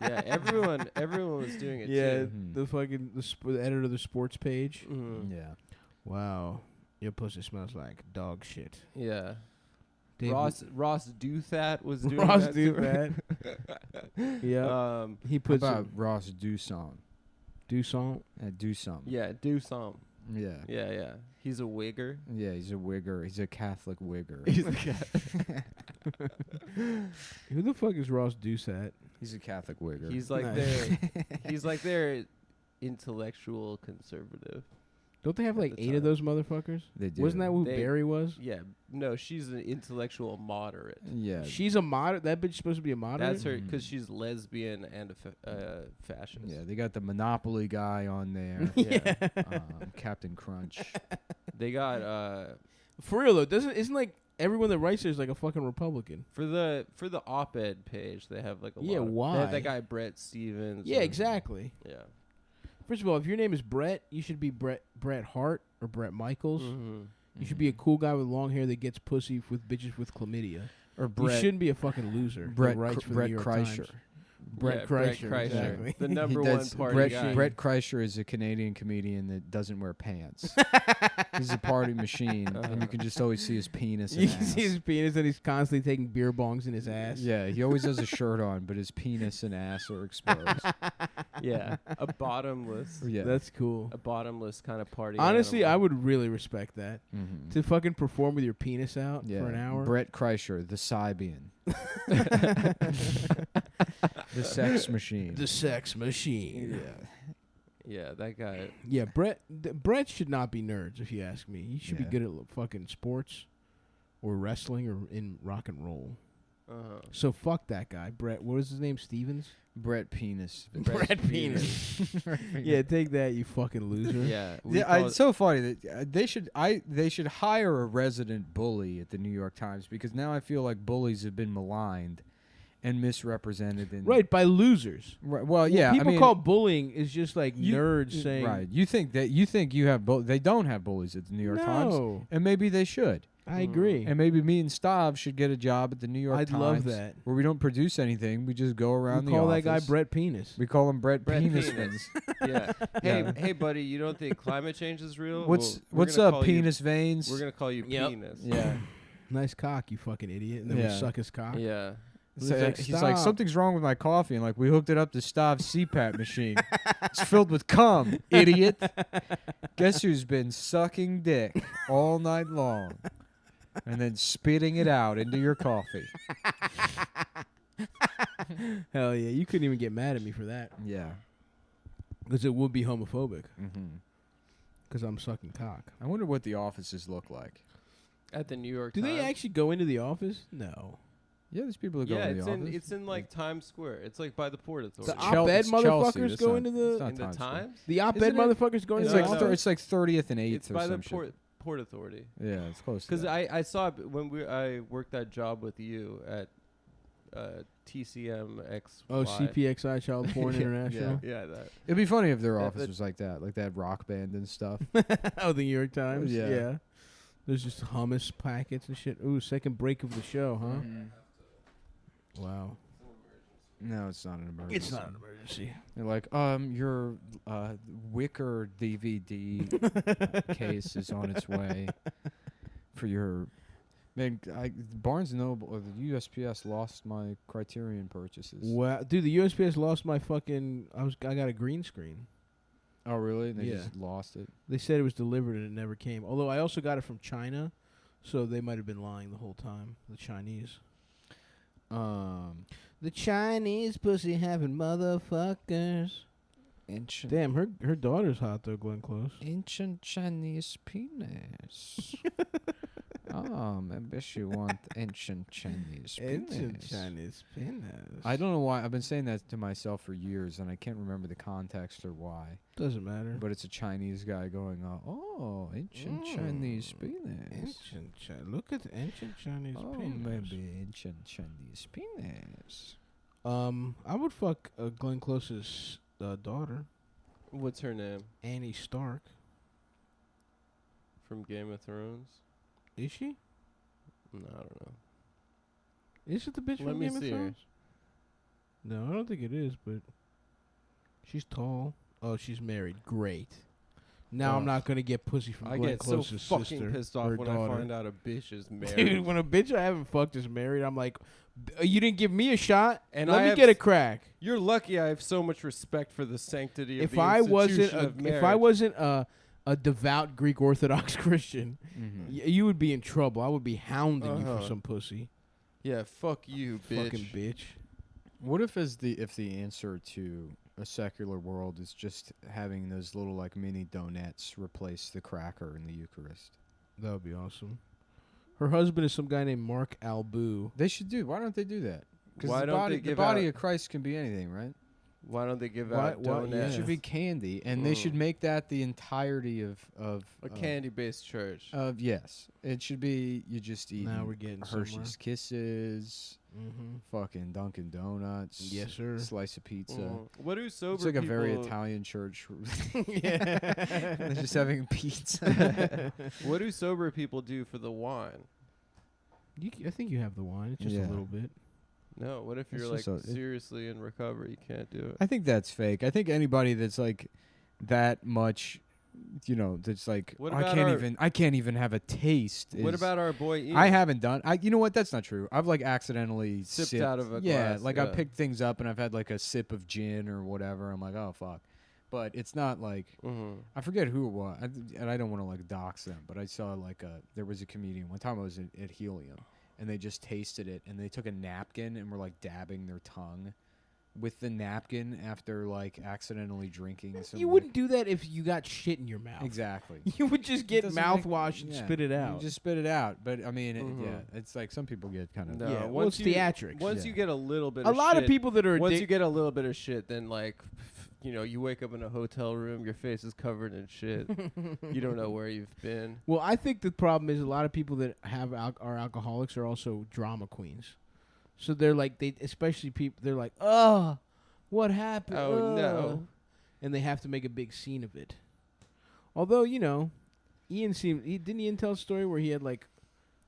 yeah, everyone was doing it Yeah, too. Mhm. the fucking the editor of the sports page. Mhm. Yeah. Wow, your pussy smells like dog shit. Yeah. Dave- Ross Douthat was doing Ross that. do too. that. Yeah, Um, he How puts about Ross Dusson? do something. Do something. yeah, do some. Yeah. Yeah, yeah. He's a wigger. Yeah, he's a wigger. He's a Catholic wigger. He's a cat. Who the fuck is Ross Doucette? He's a Catholic wigger. He's like Nice. he's like their intellectual conservative. Don't they have At like the 8 of time. those motherfuckers? They do. Wasn't that who They- Barry was? Yeah, no, she's an intellectual moderate. Yeah. She's a moderate. That bitch supposed to be a moderate. That's her because Mm. she's lesbian and a fascist. Yeah, they got the Monopoly guy on there. Yeah. Captain Crunch. They got For real though, isn't like everyone that writes there is like a fucking Republican. For the op-ed page, they have like a Yeah, lot. why? They have that guy Brett Stevens. Yeah, and- exactly. Yeah. First of all, if your name is Brett, you should be Brett Hart or Brett Michaels. Mm-hmm. You should be a cool guy with long hair that gets pussy with bitches with chlamydia. Or You Brett. shouldn't be a fucking loser. that Brett writes for the Brett New York Kreischer. Times. Brett Kreischer. Exactly. The number one party Brett, guy. Brett Kreischer is a Canadian comedian that doesn't wear pants. He's a party machine, and you can just always see his penis. You And can ass. see his penis and he's constantly taking beer bongs in his ass. Yeah, he always has a shirt on, but his penis and ass are exposed. Yeah, a bottomless, Yeah, That's cool. a bottomless kind of party. Honestly, I animal. would really respect that. Mhm. To fucking perform with your penis out Yeah. for an hour. Brett Kreischer, the Sibian, the sex machine. The sex machine. Yeah, that guy. Yeah, Brett should not be nerds, if you ask me. He should be Yeah. good at fucking sports or wrestling or in rock and roll. Uh-huh. So fuck that guy. Brett, what was his name? Stevens? Brett Penis. Brett Penis. Yeah, take that, you fucking loser. Yeah, we Yeah, call it's so funny that they should hire a resident bully at the New York Times, because now I feel like bullies have been maligned and misrepresented. In Right, by losers. Right. Well, yeah. People I mean, call bullying is just like you- nerds saying. right. You think you have they don't have bullies at the New York Times, No, and maybe they should. I agree. And maybe me and Stav should get a job at the New York I'd Times. love that. Where we don't produce anything. We just go around We the call office. that guy Brett Penis. We call him Brett Brett Penismans. Yeah. Hey, Yeah. hey, buddy, you don't think climate change is real? What's Well, we're gonna up, call you- penis veins? We're gonna call you Yep. penis. yeah. Nice cock, you fucking idiot. And then Yeah. we suck his cock. Yeah. He's like, he's like, "Stop." something's wrong with my coffee, and like we hooked it up to Stav's CPAP machine. It's filled with cum, idiot. Guess who's been sucking dick all night long, and then spitting it out into your coffee? Hell yeah, you couldn't even get mad at me for that. Yeah. Because it would be homophobic. Mm-hmm. Because I'm sucking cock. I wonder what the offices look like. At the New York Do Times. they actually go into the office? No. Yeah, there's people that go Yeah, to the it's office. in like Times Square. It's like by the Port Authority. The op-ed it's Chelsea, motherfuckers that's go not- into it's the... not in the Times Square. Times. The op-ed Isn't it? motherfuckers go into It's No, the like no. office? it's like 30th and 8th It's or by the some shit. Port Authority. Yeah, it's close. Because to that. I saw it when I worked that job with you at TCMX. Oh, CPXI, Child Porn Yeah, International? Yeah, that. It'd be funny if their That- office that- was like that, like that rock band and stuff. Oh, the New York Times? Yeah. There's just hummus packets and shit. Ooh, second break of the show, huh? Wow. No, it's not an emergency. It's not an emergency. They're like, your Wicker DVD case is on its way for your. Man, Barnes and Noble or the USPS lost my Criterion purchases. Wow, dude, the USPS lost my fucking. I got a green screen. Oh, really? They Yeah. just lost it. They said it was delivered and it never came. Although I also got it from China, so they might have been lying the whole time. The Chinese. The Chinese pussy having motherfuckers. Ancient, Damn, her daughter's hot though, Glenn Close. ancient Chinese penis. Oh, maybe she want ancient Chinese penis. Chinese penis. I don't know why. I've been saying that to myself for years, and I can't remember the context or why. Doesn't matter. But it's a Chinese guy going, oh, ancient Chinese penis. Look at the ancient Chinese Oh, penis. maybe ancient Chinese penis. I would fuck Glenn Close's daughter, What's her name Annie Stark. from Game of Thrones? Is she? No, I don't know. Is it the bitch Let from me Game of see her. Thrones? No, I don't think it is, but she's tall. Oh, she's married. Great. Now I'm Ugh. not gonna get pussy from I Glenn get so Close's fucking sister pissed or off when daughter. I find out a bitch is married. Dude, when a bitch I haven't fucked is married, I'm like, you didn't give me a shot, And let I me have get a s- crack. You're lucky I have so much respect for the sanctity of If the I wasn't, institution of marriage. if I wasn't a devout Greek Orthodox Christian, Mm-hmm. you would be in trouble. I would be hounding you for Uh-huh. some pussy, Yeah, fuck you, bitch. fucking bitch. What if if the answer to a secular world is just having those little like mini donuts replace the cracker in the Eucharist? That would be awesome. Her husband is some guy named Mark Albu. They should do. Why don't they do that? Because Why the don't body, they the give body out- of Christ can be anything, right? Why don't they give Why- out why- donuts? yeah. It should be candy, and they should make that the entirety of A candy-based church. yes, it should be. You just eat Now we're getting Hershey's Kisses, Mm-hmm. fucking Dunkin' Donuts, Yes, sir. slice of pizza. What do sober It's like a very people- Italian church. Yeah. They're just having pizza. What do sober people do for the wine? I think you have the wine. It's just Yeah. a little bit. No, what if It's you're like just a- seriously in recovery? You can't do it. I think that's fake. I think anybody that's like that much, that's like What I about can't even have a taste. What is- about our boy Ian? I haven't done. You know what? That's not true. I've like accidentally Sipped sipped out of a Yeah, glass, like I yeah. picked things up and I've had like a sip of gin or whatever. I'm like, oh fuck, but it's not like Mhm. I forget who it was, and I don't want to like dox them, but I saw like there was a comedian one time I was at Helium, and they just tasted it and they took a napkin and were like dabbing their tongue with the napkin after like accidentally drinking. Some You wouldn't do that if you got shit in your mouth. exactly. You would just get doesn't make- mouthwash and yeah, spit it you out. just spit it out, but I mean, Mhm. yeah, it's like some people get kind of No, yeah, well, once it's you- theatrics. Once Yeah. you get a little bit, A of lot of shit- people that are Once you get a little bit of shit, then like, you wake up in a hotel room, your face is covered in shit. You don't know where you've been. Well, I think the problem is a lot of people that have are alcoholics are also drama queens. So they're like especially people they're like, "Oh, what happened?" Oh, no. Ugh." And they have to make a big scene of it. Although, Ian didn't Ian tell a story where he had like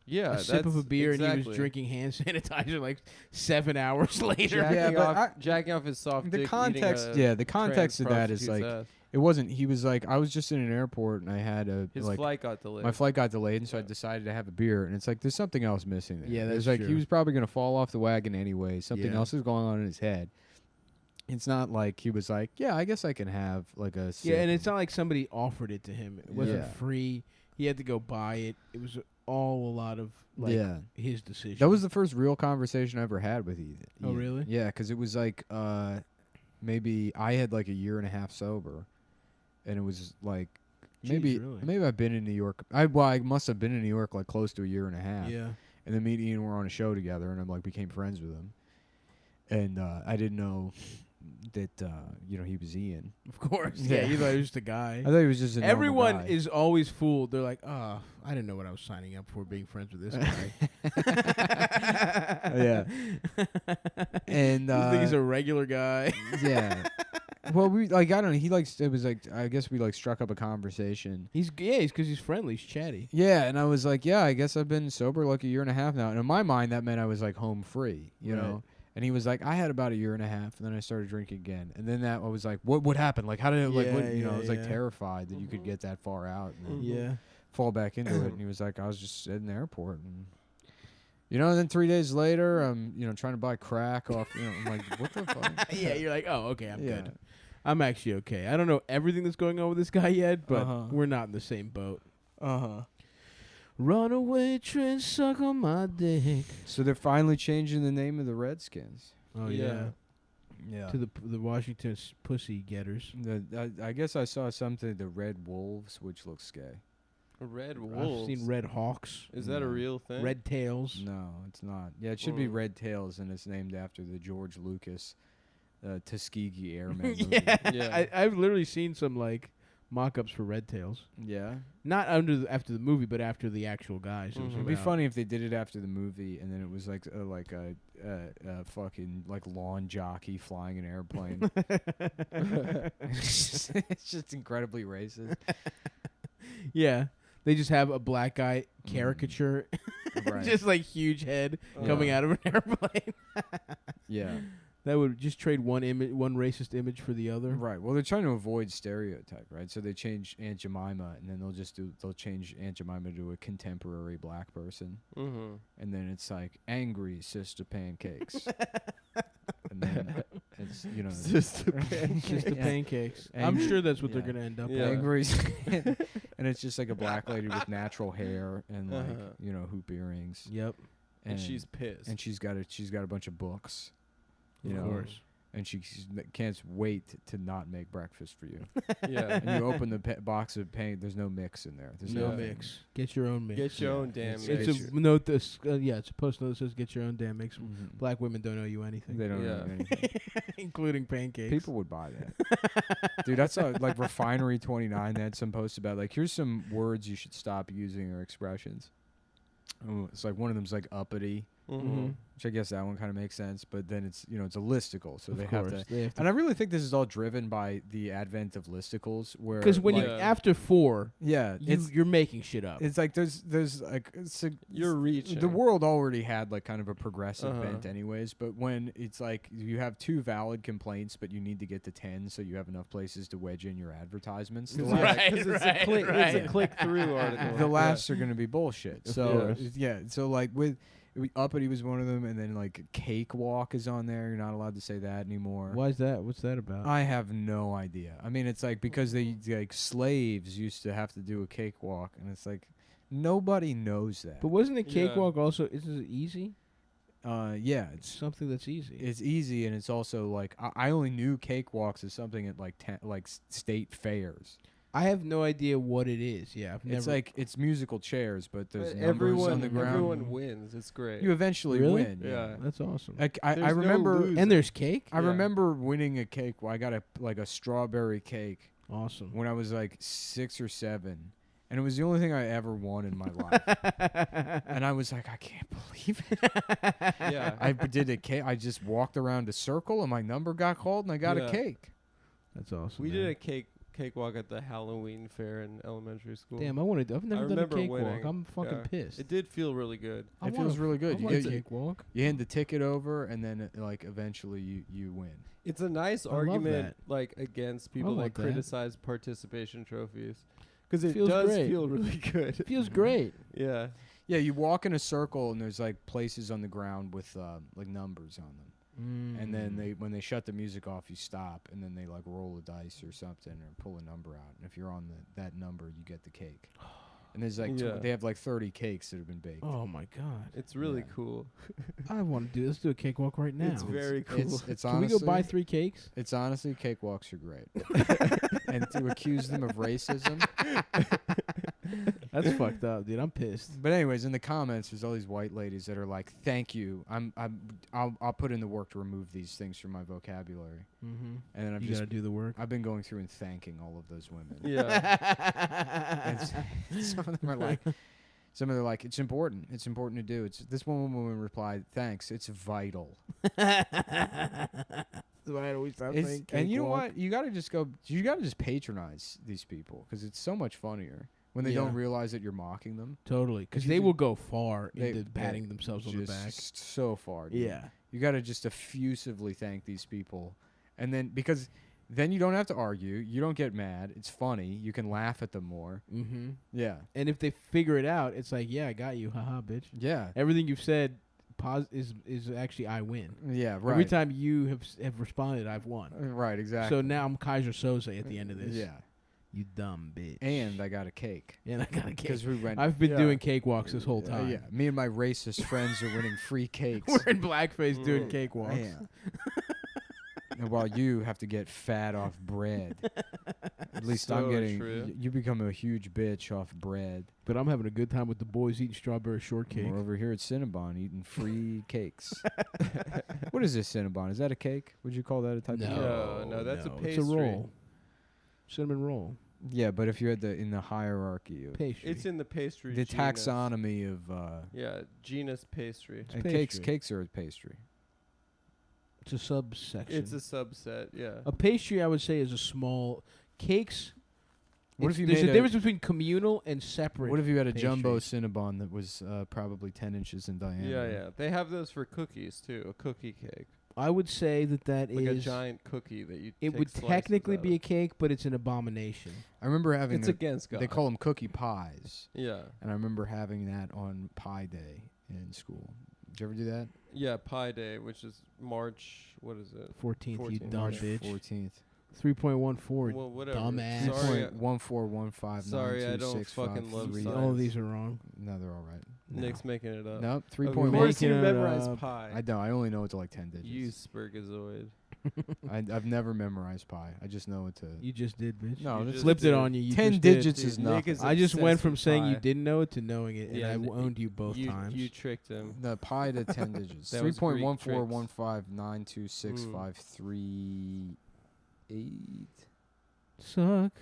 Yeah, a sip of a that's beer and he was exactly. drinking hand sanitizer like 7 hours later. Jacking, Yeah, but off, jacking off his soft the dick, context. eating a Yeah, the context trans of that is like prostitute's ass. it wasn't. He was like, I was just in an airport and I had His like flight got delayed. my flight got delayed, and so I Yeah. decided to have a beer. And it's like there's something else missing there. Yeah, It's that's like he true. was probably gonna fall off the wagon anyway. Something Yeah. else is going on in his head. It's not like he was like, yeah, I guess I can have like a sip. Yeah, and it's not like somebody offered it to him. It wasn't Yeah. free. He had to go buy it. It was all a lot of like yeah. his decision. That was the first real conversation I ever had with Ethan. Oh, really? Yeah, because it was like maybe I had like a year and a half sober, and it was like maybe Jeez, really? maybe I've been in New York. I must have been in New York like close to a year and a half. Yeah. And then me and Ian were on a show together, and I like became friends with him. And I didn't know that he was Ian. Of course. Yeah. Yeah, you thought he was just a guy. I thought he was just a normal Everyone guy. is always fooled. They're like, "Oh, I didn't know what I was signing up for being friends with this guy." Yeah. And You think he's a regular guy? yeah. Well, we like I don't know. He likes it was like I guess we like struck up a conversation. He's because he's friendly. He's chatty. Yeah, and I was like, yeah, I guess I've been sober like a year and a half now. And in my mind, that meant I was like home free, you Right. know. And he was like, I had about a year and a half, and then I started drinking again. And then that I was like, what happened? Like, how did it? Like, Yeah, what, I yeah, was like yeah. terrified that you could get that far out and then Yeah. fall back into it. And he was like, I was just in the airport, and and then 3 days later, I'm trying to buy crack off. I'm like, what the fuck? Yeah. You're like, oh, okay, I'm Yeah. good. I'm actually okay. I don't know everything that's going on with this guy yet, but Uh-huh. we're not in the same boat. Uh-huh. Runaway train, suck on my dick. So they're finally changing the name of the Redskins. Oh Yeah. Yeah. To the Washington pussy getters. I guess I saw something, the Red Wolves, which looks gay. Red Wolves. I've seen Red Hawks, Is that a No. real thing? Red Tails. No, it's not. Yeah, it should be Mm. Red Tails, and it's named after the George Lucas Tuskegee Airmen movie. Yeah, Yeah. I've literally seen some like mock-ups for Red Tails. Yeah. Not after the movie, but after the actual guys. It was Mhm. It'd be about- funny if they did it after the movie, and then it was like a fucking like lawn jockey flying an airplane. It's just incredibly racist. Yeah, they just have a black guy caricature, Right. just like huge head coming Yeah. out of an airplane. Yeah. That would just trade one racist image for the other. Right. Well, they're trying to avoid stereotype, right? So they change Aunt Jemima, and then they'll change Aunt Jemima to a contemporary black person, Mm-hmm. and then it's like angry sister pancakes, and then it's Sister Just the Yeah. pancakes. I'm Angry- sure that's what yeah. they're gonna end up. Yeah. with. angry, and it's just like a black lady with natural hair and like Uh-huh. hoop earrings, Yep. And she's pissed. and she's got a bunch of books, Of course. and she can't wait to not make breakfast for you. Yeah. And you open the box of paint. There's no mix in there. There's no nothing. mix. Get your own mix. Get your Yeah. own damn It's mix. It's Get a note. This it's a post note that says "Get your own damn mix." Mhm. Black women don't owe you anything, They don't Yeah. know anything. including pancakes. People would buy that. Dude, that's like Refinery 29. They had some posts about like, here's some words you should stop using or expressions. Oh, it's like one of them's like uppity, Mm-hmm. which I guess that one kind of makes sense. But then it's it's a listicle, so Of they course, have to. they have to. And I really think this is all driven by the advent of listicles, where Because when like, you Yeah. after 4, yeah, you're making shit up. it's like there's like You're reaching. the world already had like kind of a progressive Uh-huh. bent anyways, but when it's like you have 2 valid complaints but you need to get to 10 so you have enough places to wedge in your advertisements, the, Yeah, Right, 'cause it's right, a click. right. It's a click-through article. the Yeah. last are going to be bullshit. Of So course. yeah, so like with Uppity was one of them, and then like Cakewalk is on there. You're not allowed to say that anymore. Why is that? What's that about? I have no idea. I mean, it's like because they like slaves used to have to do a cakewalk, and it's like nobody knows that. but wasn't a Yeah. cakewalk also? Isn't it easy? Yeah, It's something that's easy. it's easy, and it's also like I only knew cakewalks as something at like state fairs. I have no idea what it is. Yeah, I've never. It's like it's musical chairs, but there's But numbers everyone, on the ground. everyone wins. It's great. You eventually Really? win. Yeah. That's awesome. Like I There's no remember. losing. And there's cake. I Yeah. remember winning a cake. Well, I got a strawberry cake Awesome. when I was like 6 or 7, and it was the only thing I ever won in my life. And I was like, I can't believe it. Yeah. I did a cake. I just walked around a circle, and my number got called, and I got Yeah. a cake. That's awesome. We man. did a cakewalk at the Halloween fair in elementary school. Damn, I wanted. I've never done a remember cakewalk. winning. I'm fucking Yeah. pissed. It did feel really good. I It feels wanna- really good. I You want a get- cakewalk. You hand the ticket over, and then like eventually you win. It's a nice I love argument, that. like against people that want that. criticize participation trophies, because it Feels does great. feel really good. It feels great. Yeah. Yeah, you walk in a circle, and there's like places on the ground with like numbers on them. And then when they shut the music off, you stop, and then they like roll a dice or something or pull a number out. And if you're on that number, you get the cake. And there's like Yeah. they have like 30 cakes that have been baked. Oh my god! It's really Yeah. cool. I want to do. Let's do a cakewalk right now. It's very cool. It's Can we honestly, go buy 3 cakes? It's honestly cakewalks are great. And to accuse them of racism. That's fucked up, dude. I'm pissed. But anyways, in the comments, there's all these white ladies that are like, "Thank you. I'll put in the work to remove these things from my vocabulary." Mm-hmm. And then You gotta do the work. I've been going through and thanking all of those women. Yeah. And some of them are like, it's important. It's important to do. It's this one woman replied, "Thanks. It's vital." So I always stop It's- saying and you know cakewalk. what? You gotta just patronize these people because it's so much funnier when they Yeah. don't realize that you're mocking them. Totally, because you they ju- will go far They- into they patting themselves on the just back. so far. Dude. Yeah. You got to just effusively thank these people. And then, because then you don't have to argue. You don't get mad. It's funny. You can laugh at them more. Mm-hmm. Yeah. And if they figure it out, it's like, yeah, I got you, haha, bitch. Yeah. Everything you've said is actually I win. Yeah, right. Every time you have responded, I've won. Right, exactly. So now I'm Kaiser Soze at the end of this. Yeah. You dumb bitch. And I got a cake. And I got a cake. Because we went. I've been Yeah. doing cakewalks this whole time. Yeah. Me and my racist friends are winning free cakes. We're in blackface doing Mm. cakewalks. Yeah. And while you have to get fat off bread. At least I'm So getting. true. You become a huge bitch off bread. But I'm having a good time with the boys eating strawberry shortcake. We're over here at Cinnabon eating free cakes. What is this Cinnabon? Is that a cake? Would you call that a type of cake? No, that's a It's a pastry. roll. Cinnamon roll. Yeah, but if you had in the hierarchy of Pastry. It's in the pastry. the genus. taxonomy of Yeah, genus pastry. cakes, pastry. cakes are a pastry. It's a subsection. It's a subset. Yeah. A pastry, I would say, is a small cakes. What if you there's made a difference between communal and separate. What if you had a jumbo pastries. Cinnabon that was probably 10 inches in diameter? Yeah, yeah. They have those for cookies too. A cookie cake, I would say that like a is. giant cookie that you. It take would slices technically out be a of. cake, but it's an abomination. I remember having. It's against God. They call them cookie pies, Yeah. and I remember having that on Pie Day in school. Did you ever do that? Yeah, Pi Day, which is March. What is it? 14th, you 14th. dumb March bitch. 14th. 3.14. Well, whatever. dumbass. Sorry, 3.1415. Sorry, I don't fucking love science. All of these are wrong. No, they're all right. Nick's making it up. No, Of 3.1. course Making you it memorize up. pi. I don't. I only know it's like 10 digits. You Spurgazoid. I've never memorized pi. I just know it to. You just did, bitch. No, You that's just Flipped did. it on you. You 10 just did. digits Dude, is Nick nothing. is I just went obsessed from with saying you pi. didn't know it to knowing it, Yeah, and I n- owned you both times. You tricked him. The pi to 10 digits. That was Greek 3.1415926538. Suck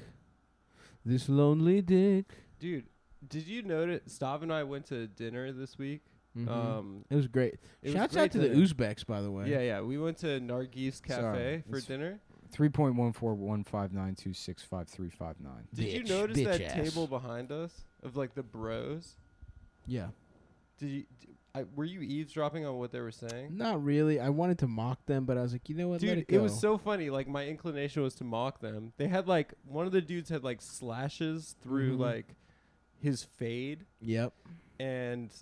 this lonely dick. Dude, did you notice? Stav and I went to dinner this week. Mhm. It was great. It was Shouts great out to the dinner. Uzbeks, by the way. Yeah, yeah. We went to Nargis Cafe Sorry, for it's dinner. 3.1415926538. Did you Bitch, notice bitch that ass. table behind us of like the bros? Yeah. Did you? Were you eavesdropping on what they were saying? Not really. I wanted to mock them, but I was like, you know what? Let Dude, it go. it was so funny. Like my inclination was to mock them. They had like one of the dudes had like slashes through Mhm. like his fade, Yep. and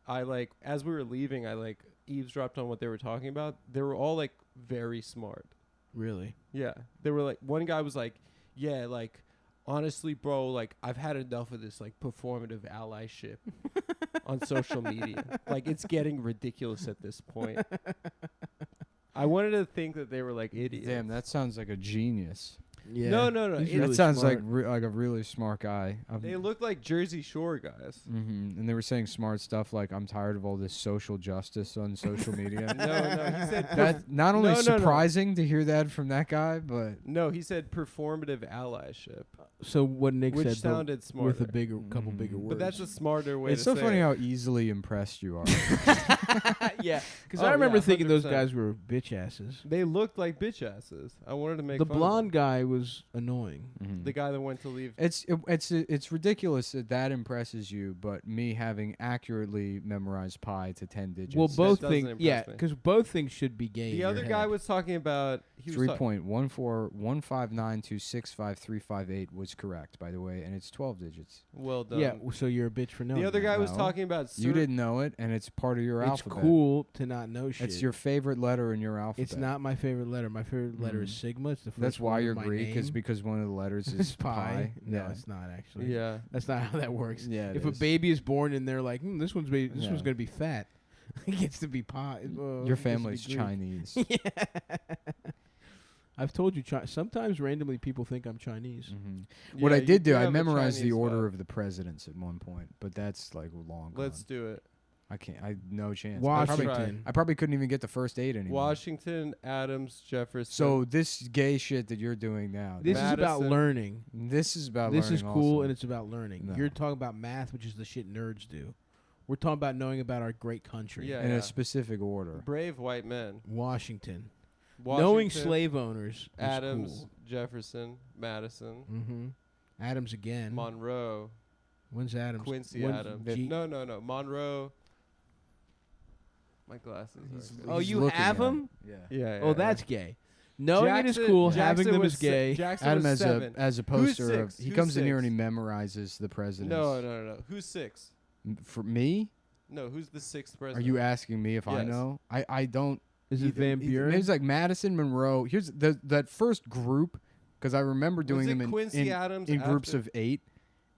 I like as we were leaving, I like eavesdropped on what they were talking about. They were all like very smart. Really. Yeah, they were like one guy was like, yeah, like honestly, bro, like I've had enough of this like performative allyship on social media. Like it's getting ridiculous at this point. I wanted to think that they were like idiots. Damn, that sounds like a genius. Yeah. No, no, no. He's It- That really sounds smart. like a really smart guy. They look like Jersey Shore guys. And they were saying smart stuff like, "I'm tired of all this social justice on social media." No, no, he said That's not only No, no, no. surprising to hear that from that guy, but no. He said performative allyship, So what Nick which said, sounded but smarter. with a bigger, couple Mhm. bigger words. but that's a smarter way. it's to so say funny it. how easily impressed you are. yeah, because Oh, I remember yeah, thinking those 100%. guys were bitch asses. They looked like bitch asses. I wanted to make The fun of blonde them. guy was annoying. the guy that went to leave. It's ridiculous that impresses you, but me having accurately memorized pi to 10 digits. Well, both doesn't things, impress yeah, me. because both things should be gay. The in other your guy head. was talking about. He was 3.14159265358 was correct, by the way, and it's 12 digits. well done. Yeah, so you're a bitch for knowing. The other that. guy was No. talking about. You didn't know it, and it's part of your It's alphabet. cool to not know shit. It's your favorite letter in your alphabet. It's not my favorite letter. My favorite letter is Mhm. sigma. It's the first That's why one of you're my Greek, is name. because one of the letters It's is pi. No, Yeah. it's not actually. Yeah. That's not how that works. Yeah, it If a is. baby is born and they're like, this one's Yeah. gonna be fat, it gets to be pi. It Your gets to be family's Greek. Chinese. Yeah. I've told you. Sometimes randomly people think I'm Chinese. What I Yeah, did you do, I have a memorized the Chinese order vibe. of the presidents at one point, but that's like long Let's gone. do it. I can't. I no chance. Washington. I probably couldn't even get the first 8 anymore. Washington, Adams, Jefferson. So this gay shit that you're doing now. This is about Madison. learning. This is about This is learning cool, also. and it's about learning. No. You're talking about math, which is the shit nerds do. We're talking about knowing about our great country. Yeah. in a specific order. brave white men. Washington. Washington, Knowing slave owners. Is Adams, Cool. Jefferson, Madison, Mm-hmm. Adams again. Monroe, When's Adams? Quincy When's Adams. G- No, Monroe. My glasses. He's- are Oh, he's you looking have at him? Yeah. yeah, Oh, that's gay. Knowing it is cool. Having them is gay. Jackson Adam was as a 7. as a Who's poster of 6? he Who's comes in here 6? and he memorizes the presidents. No. Who's 6? For me, No, who's the 6th are president? you asking me if I Yes. know? I don't. Is it Van Buren? It's like Madison, Monroe. Here's that first group, because I remember doing Was it them in Quincy Adams in groups after? of 8,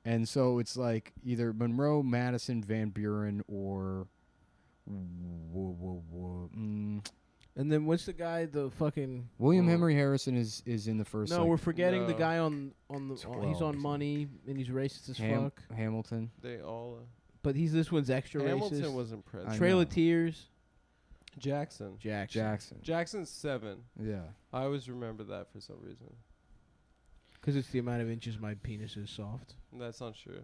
and so it's like either Monroe, Madison, Van Buren, or And then what's the guy? The fucking William Henry Harrison is in the first. No, like, we're forgetting the No. guy on the. he's 12 on or money and he's racist as Ham- fuck. Hamilton. They all. But this one's extra Hamilton racist. wasn't I president. Trail know. of Tears. Jackson. Jackson. Jackson's 7. Yeah. I always remember that for some reason. Because it's the amount of inches my penis is soft. That's not true.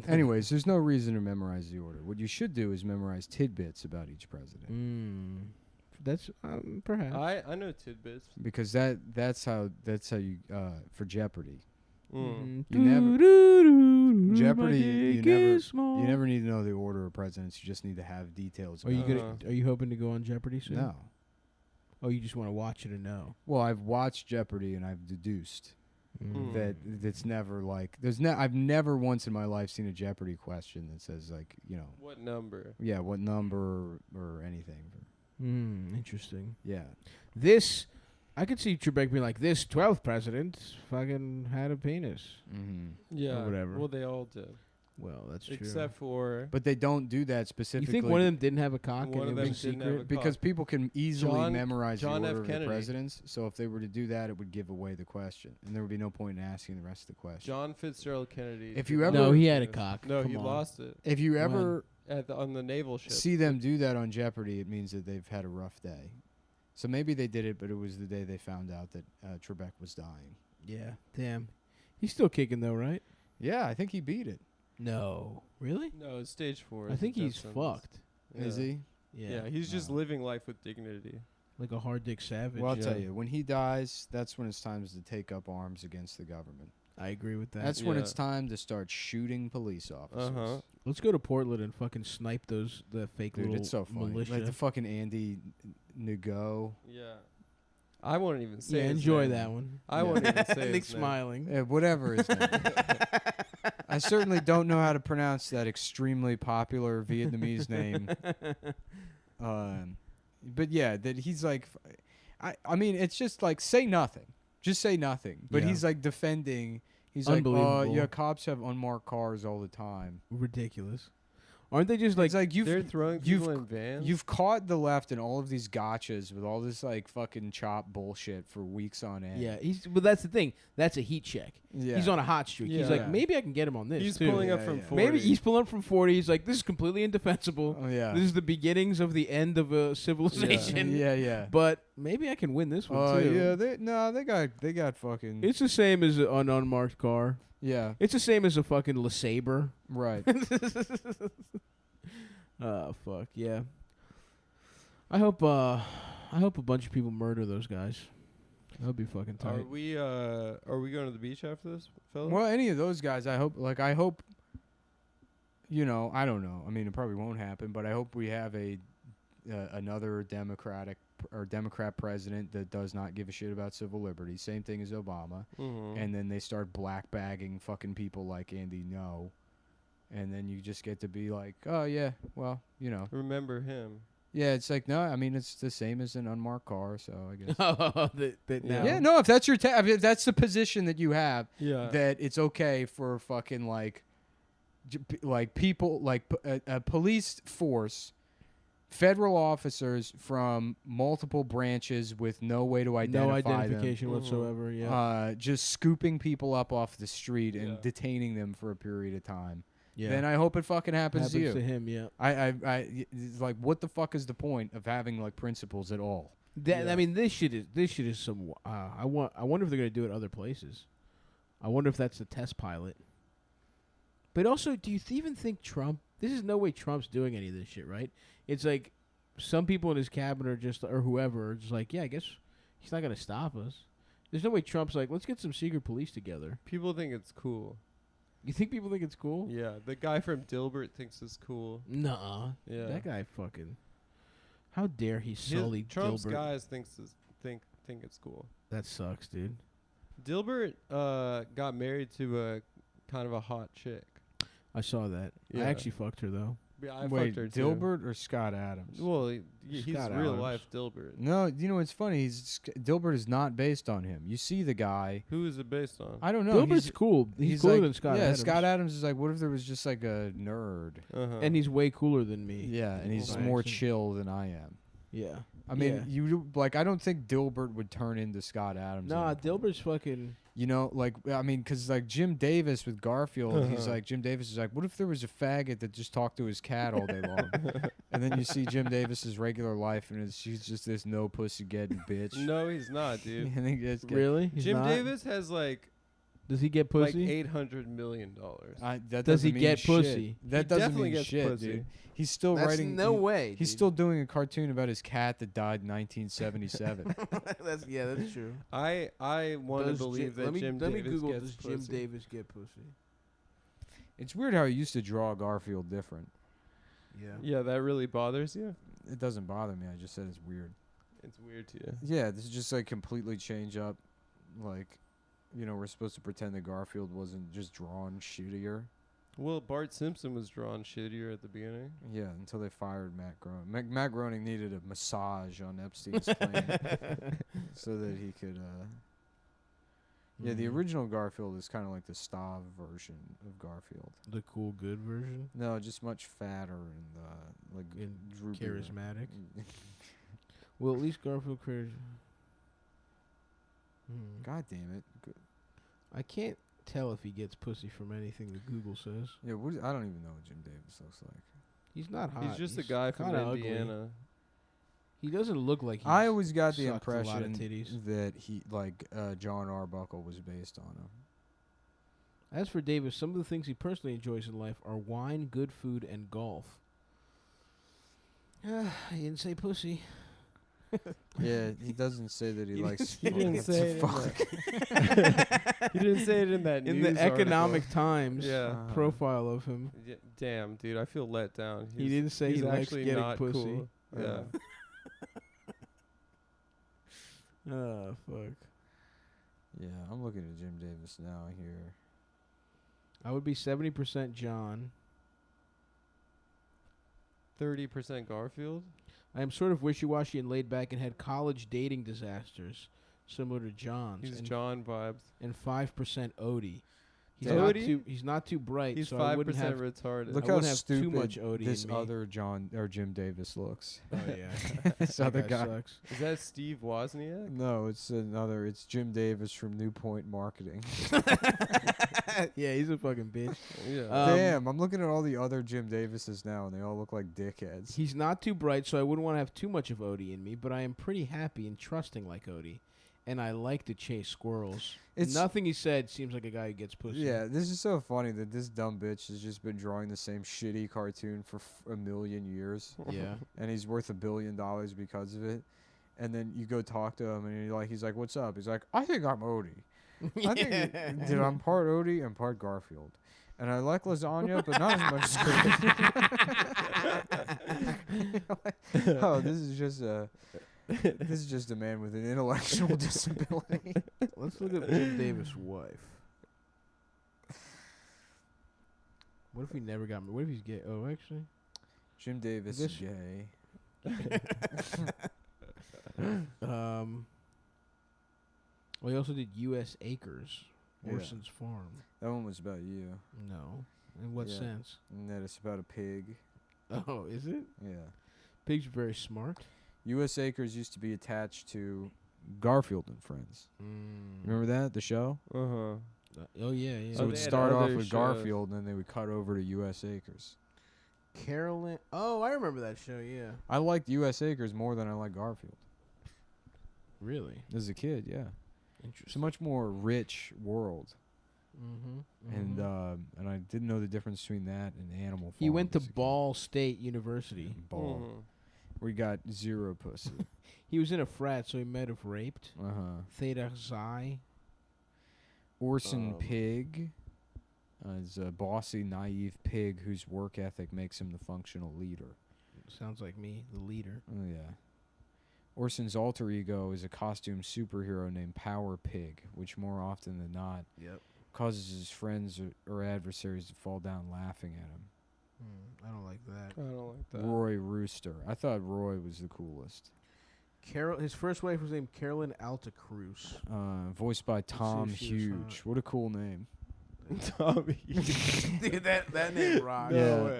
Anyways, there's no reason to memorize the order. What you should do is memorize tidbits about each president, That's perhaps. I know tidbits. because that's how you for Jeopardy. Mm. You never- never. Jeopardy, you never need to know the order of presidents. You just need to have details. Are you about Uh-huh. Are you hoping to go on Jeopardy it. soon? No. Oh, you just want to watch it and know. Well, I've watched Jeopardy and I've deduced Mm. that it's never like I've never once in my life seen a Jeopardy question that says like What number? yeah, what number or anything. Interesting. Yeah. This, I could see Trebek being like, this 12th president fucking had a penis. Mm-hmm. Yeah. whatever. Well, they all did. Well, that's true. Except for But they don't do that you specifically. think one of them didn't have a cock One and of it them was didn't have secret? a because cock. people can easily John- memorize John the F. order of the Kennedy. presidents. So if they were to do that, it would give away the question, and there would be no point in asking the rest of the question. John Fitzgerald Kennedy. If did you not ever- No, he had a do- cock. No, Come he on. lost it If you ever on the naval ship. see them do that on Jeopardy, it means that they've had a rough day. So maybe they did it, but it was the day they found out that Trebek was dying. Yeah. Damn. He's still kicking though, right? Yeah, I think he beat it. No. Really? No, it's stage 4. I think he's fucked. Is he? Yeah, he's just No. living life with dignity. Like a hard dick savage. Well, I'll Yeah. tell you, when he dies, that's when it's time to take up arms against the government. I agree with that. That's when Yeah. it's time to start shooting police officers. Uh-huh. Let's go to Portland and fucking snipe the fake Dude, little it's so funny. militia. Like the fucking Andy Ngo. Yeah. I won't even say yeah, his enjoy name. that one. I won't even say Nick his name. smiling. Whatever his name. I certainly don't know how to pronounce that extremely popular Vietnamese name. But yeah, that he's like, I mean, it's just like say nothing, just say nothing. But Yeah. he's like defending. He's like, Unbelievable. yeah, cops have unmarked cars all the time. Ridiculous. Aren't they just like It's like They're throwing you've- people in vans. you've caught the left in all of these gotchas with all this like fucking chop bullshit for weeks on end. yeah, but that's the thing. That's a heat check. yeah. He's on a hot streak. He's like, Yeah. maybe I can get him on this He's too. pulling up Yeah, from yeah. 40. Maybe he's pulling up from 40. He's like, this is completely indefensible. Oh yeah. This is the beginnings of the end of a civilization. yeah, yeah. But maybe I can win this one Oh too. yeah, they got fucking It's the same as an unmarked car. yeah, It's the same as a fucking LeSabre. right. Oh fuck yeah. I hope a bunch of people murder those guys. That'd be fucking Are tight. we going to the beach after this, fellas? Well, any of those guys, I hope, you know, I don't know. I mean, it probably won't happen, but I hope we have another Democrat president that does not give a shit about civil liberties. Same thing as Obama. Mm-hmm. And then they start black bagging fucking people like Andy Ngo. And then you just get to be like, oh yeah, well, you know, Remember him. yeah. It's like no, I mean it's the same as an unmarked car, so I guess. Now. Yeah, no. If that's your, I mean, if that's the position that you have, Yeah. that it's okay for fucking like people like a police force, federal officers from multiple branches with no way to identify No identification Mhm. whatsoever. them, Yeah. just scooping people up off the street and Yeah. detaining them for a period of time. Yeah. Then I hope it fucking happens Happens to you. to him. Yeah. It's like, what the fuck is the point of having like principles at all? I mean, this shit is some. I wonder if they're gonna do it other places. I wonder if that's the test pilot. But also, do you even think Trump? This is no way Trump's doing any of this shit, right? It's like some people in his cabinet are just, or whoever, are just like, yeah, I guess he's not gonna stop us. There's no way Trump's like, let's get some secret police together. People think it's cool. You think people think it's cool? Yeah. The guy from Dilbert thinks it's cool. Nuh-uh. Yeah. That guy fucking. How dare he sully Trump's Dilbert? guys think it's cool. That sucks, dude. Dilbert got married to a kind of a hot chick. I saw that. I Yeah. actually fucked her though. Yeah, I Wait, fucked her too. Dilbert or Scott Adams? Well, he's Scott real Adams. life Dilbert. No, you know it's funny. Dilbert is not based on him. You see the guy. Who is it based on? I don't know. Dilbert's cool. He's cooler like, than Scott yeah, Adams. Scott Adams is like, what if there was just like a nerd? Uh-huh. And he's way cooler than me. Yeah, and he's By more accident. chill than I am. Yeah. I mean, Yeah. you like. I don't think Dilbert would turn into Scott Adams. Nah, at any point. Dilbert's fucking. You know, like I mean, because like Jim Davis with Garfield, he's Uh-huh. like Jim Davis is like, what if there was a faggot that just talked to his cat all day long? And then you see Jim Davis's regular life, and she's just this no pussy getting bitch. No, he's not, dude. I think it's Really? He's Jim not? Davis has like Does he get pussy? $800 million. That Does he doesn't mean get shit. pussy? That He doesn't definitely mean gets shit, pussy. dude. He's still That's writing. no way. He's still doing a cartoon about his cat that died in 1977. that's true. I want to believe that Jim let me Davis Google, gets does Jim pussy. Davis get pussy? It's weird how he used to draw Garfield different. Yeah. Yeah, that really bothers you? It doesn't bother me. I just said it's weird. It's weird to you. Yeah, this is just like completely change up. Like, you know, we're supposed to pretend that Garfield wasn't just drawn shittier. Well, Bart Simpson was drawn shittier at the beginning. Yeah, until they fired Matt Groening. Matt Groening needed a massage on Epstein's plane so that he could. Yeah, the Mhm. original Garfield is kind of like the Stav version of Garfield. The cool, good version. No, just much fatter and like And droopier. charismatic. Well, at least Garfield created. God damn it! I can't tell if he gets pussy from anything that Google says. Yeah, I don't even know what Jim Davis looks like. He's not hot. He's just a guy from kinda ugly. Indiana. He doesn't look like he's I always got the sucked a lot of impression titties. that he John Arbuckle was based on him. As for Davis, some of the things he personally enjoys in life are wine, good food, and golf. He didn't say pussy. Yeah, he doesn't say that he likes. He didn't to say it. fuck. He didn't say it in that In news the Economic article. Times Yeah. profile of him, Damn, dude, I feel let down. he didn't say he's he likes actually getting not pussy. cool. Yeah. Oh, fuck. Yeah, I'm looking at Jim Davis now here. I would be 70% John. 30% Garfield. I am sort of wishy-washy and laid back and had college dating disasters, similar to John's. He's and, John vibes. and 5% Odie. He's Odie? not too. He's not too bright. He's so I 5% wouldn't have. retarded. Look I how wouldn't have too stupid much Odie this in me. other Jim Davis looks. Oh yeah, This That other guy. sucks. Is that Steve Wozniak? No, it's another. It's Jim Davis from New Point Marketing. Yeah, he's a fucking bitch. Yeah. Damn, I'm looking at all the other Jim Davises now, and they all look like dickheads. He's not too bright, so I wouldn't want to have too much of Odie in me. But I am pretty happy and trusting like Odie, and I like to chase squirrels. Nothing he said seems like a guy who gets pussy. Yeah, this is so funny that this dumb bitch has just been drawing the same shitty cartoon for a million years, Yeah. and he's worth $1 billion because of it. And then you go talk to him, and he's like, "What's up?" He's like, "I think I'm Odie. I think, dude, I'm part Odie and part Garfield, and I like lasagna, but not as much as Garfield." Oh, this is just a man with an intellectual disability. Let's look at Jim Davis' wife. What if he never got married? What if he's gay? Oh, actually. Jim Davis is gay. Well, he also did U.S. Acres, Yeah. Orson's Farm. That one was about you. No. In what Yeah. sense? And that it's about a pig. Oh, is it? Yeah. Pigs are very smart. U.S. Acres used to be attached to Garfield and Friends. Remember that, the show? Uh-huh. Oh, yeah, yeah. So it they would had start off other with shows. Garfield, and then they would cut over to U.S. Acres. Carolyn. Oh, I remember that show, yeah. I liked U.S. Acres more than I liked Garfield. Really? As a kid, yeah. It's a Interesting. much more rich world. Mm-hmm. And I didn't know the difference between that and Animal Farm. He went to as a kid. Ball State University. Ball. Mhm. We got zero pussy. He was in a frat, so he might have raped. Uh-huh. Theta Xi. Orson Um, Pig is a bossy, naive pig whose work ethic makes him the functional leader. Sounds like me, the leader. Oh, yeah. Orson's alter ego is a costume superhero named Power Pig, which more often than not Yep. causes his friends or adversaries to fall down laughing at him. I don't like that. I don't like that. Roy Rooster. I thought Roy was the coolest. His first wife was named Carolyn Altacruz. Voiced by Tom if she was Huge. What a cool name. Tommy. Dude, that name rocks.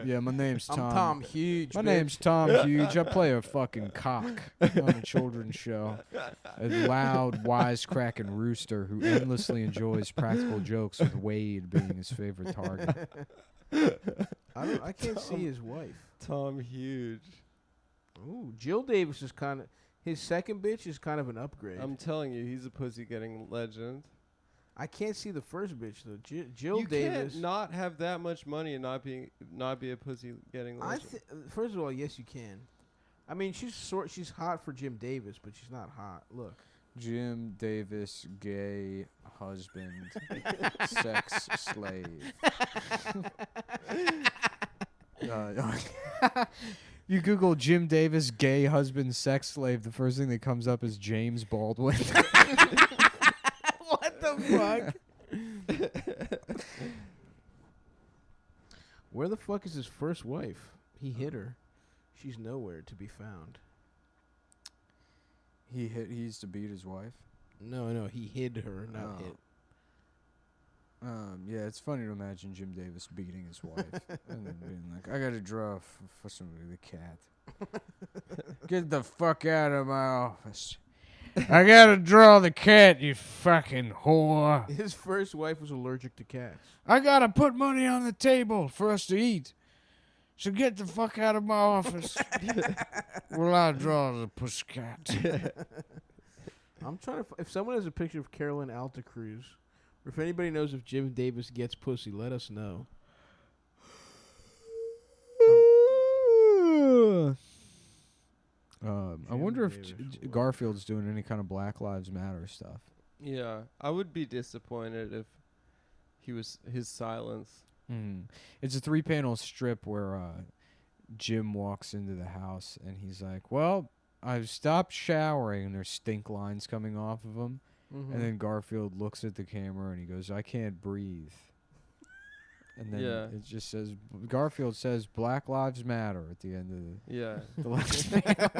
Yeah, my name's I'm Tom. Tom Huge. My bitch. name's Tom Huge. I play a fucking cock on a children's show. A loud, wisecracking rooster who endlessly enjoys practical jokes with Wade being his favorite target. I can't see his wife. Tom Huge. Ooh, Jill Davis is kind of his second bitch is kind of an upgrade. I'm telling you, he's a pussy getting legend. I can't see the first bitch though. Jill You Davis. can't not have that much money and not be a pussy getting legend. First of all, yes, you can. I mean, she's hot for Jim Davis, but she's not hot. Look. Jim Davis, gay husband, sex slave. You Google Jim Davis, gay husband, sex slave. The first thing that comes up is James Baldwin. What the fuck? Where the fuck is his first wife? He hit her. She's nowhere to be found. He used to beat his wife. No, he hid her, not Oh. hit. Yeah, it's funny to imagine Jim Davis beating his wife and then being like, "I got to draw for somebody the cat. Get the fuck out of my office. I got to draw the cat, you fucking whore. His first wife was allergic to cats. I got to put money on the table for us to eat. So get the fuck out of my office. Will I draw the pussycat?" I'm trying to. If someone has a picture of Carolyn Alta Cruz, or if anybody knows if Jim Davis gets pussy, let us know. I wonder if Davis wife. Garfield's doing any kind of Black Lives Matter stuff. Yeah, I would be disappointed if his silence. It's a 3-panel strip where Jim walks into the house and he's like, "Well, I've stopped showering," and there's stink lines coming off of him. Mm-hmm. And then Garfield looks at the camera and he goes, "I can't breathe." And then Yeah. it just says, Garfield says, "Black Lives Matter" at the end of Yeah. the last panel.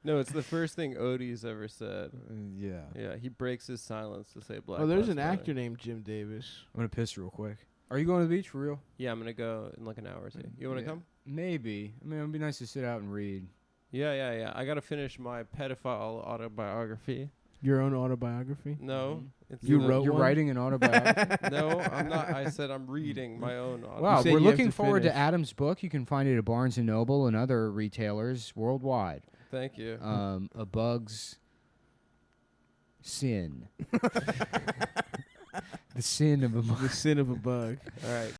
No, it's the first thing Odie's ever said. Yeah. Yeah, he breaks his silence to say Black Oh, there's Lives an Matter. actor named Jim Davis. I'm going to piss real quick. Are you going to the beach for real? Yeah, I'm gonna go in like an hour or two. You wanna Yeah. come? Maybe. I mean, it'd be nice to sit out and read. Yeah. I gotta finish my pedophile autobiography. Your own autobiography? No, it's You the- wrote You're one? writing an autobiography? No, I'm not. I said I'm reading my own. Wow, said we're you have looking to forward to finish. Adam's book. You can find it at Barnes & Noble and other retailers worldwide. Thank you. A Bug's Sin. The sin of a The sin of a bug. All right.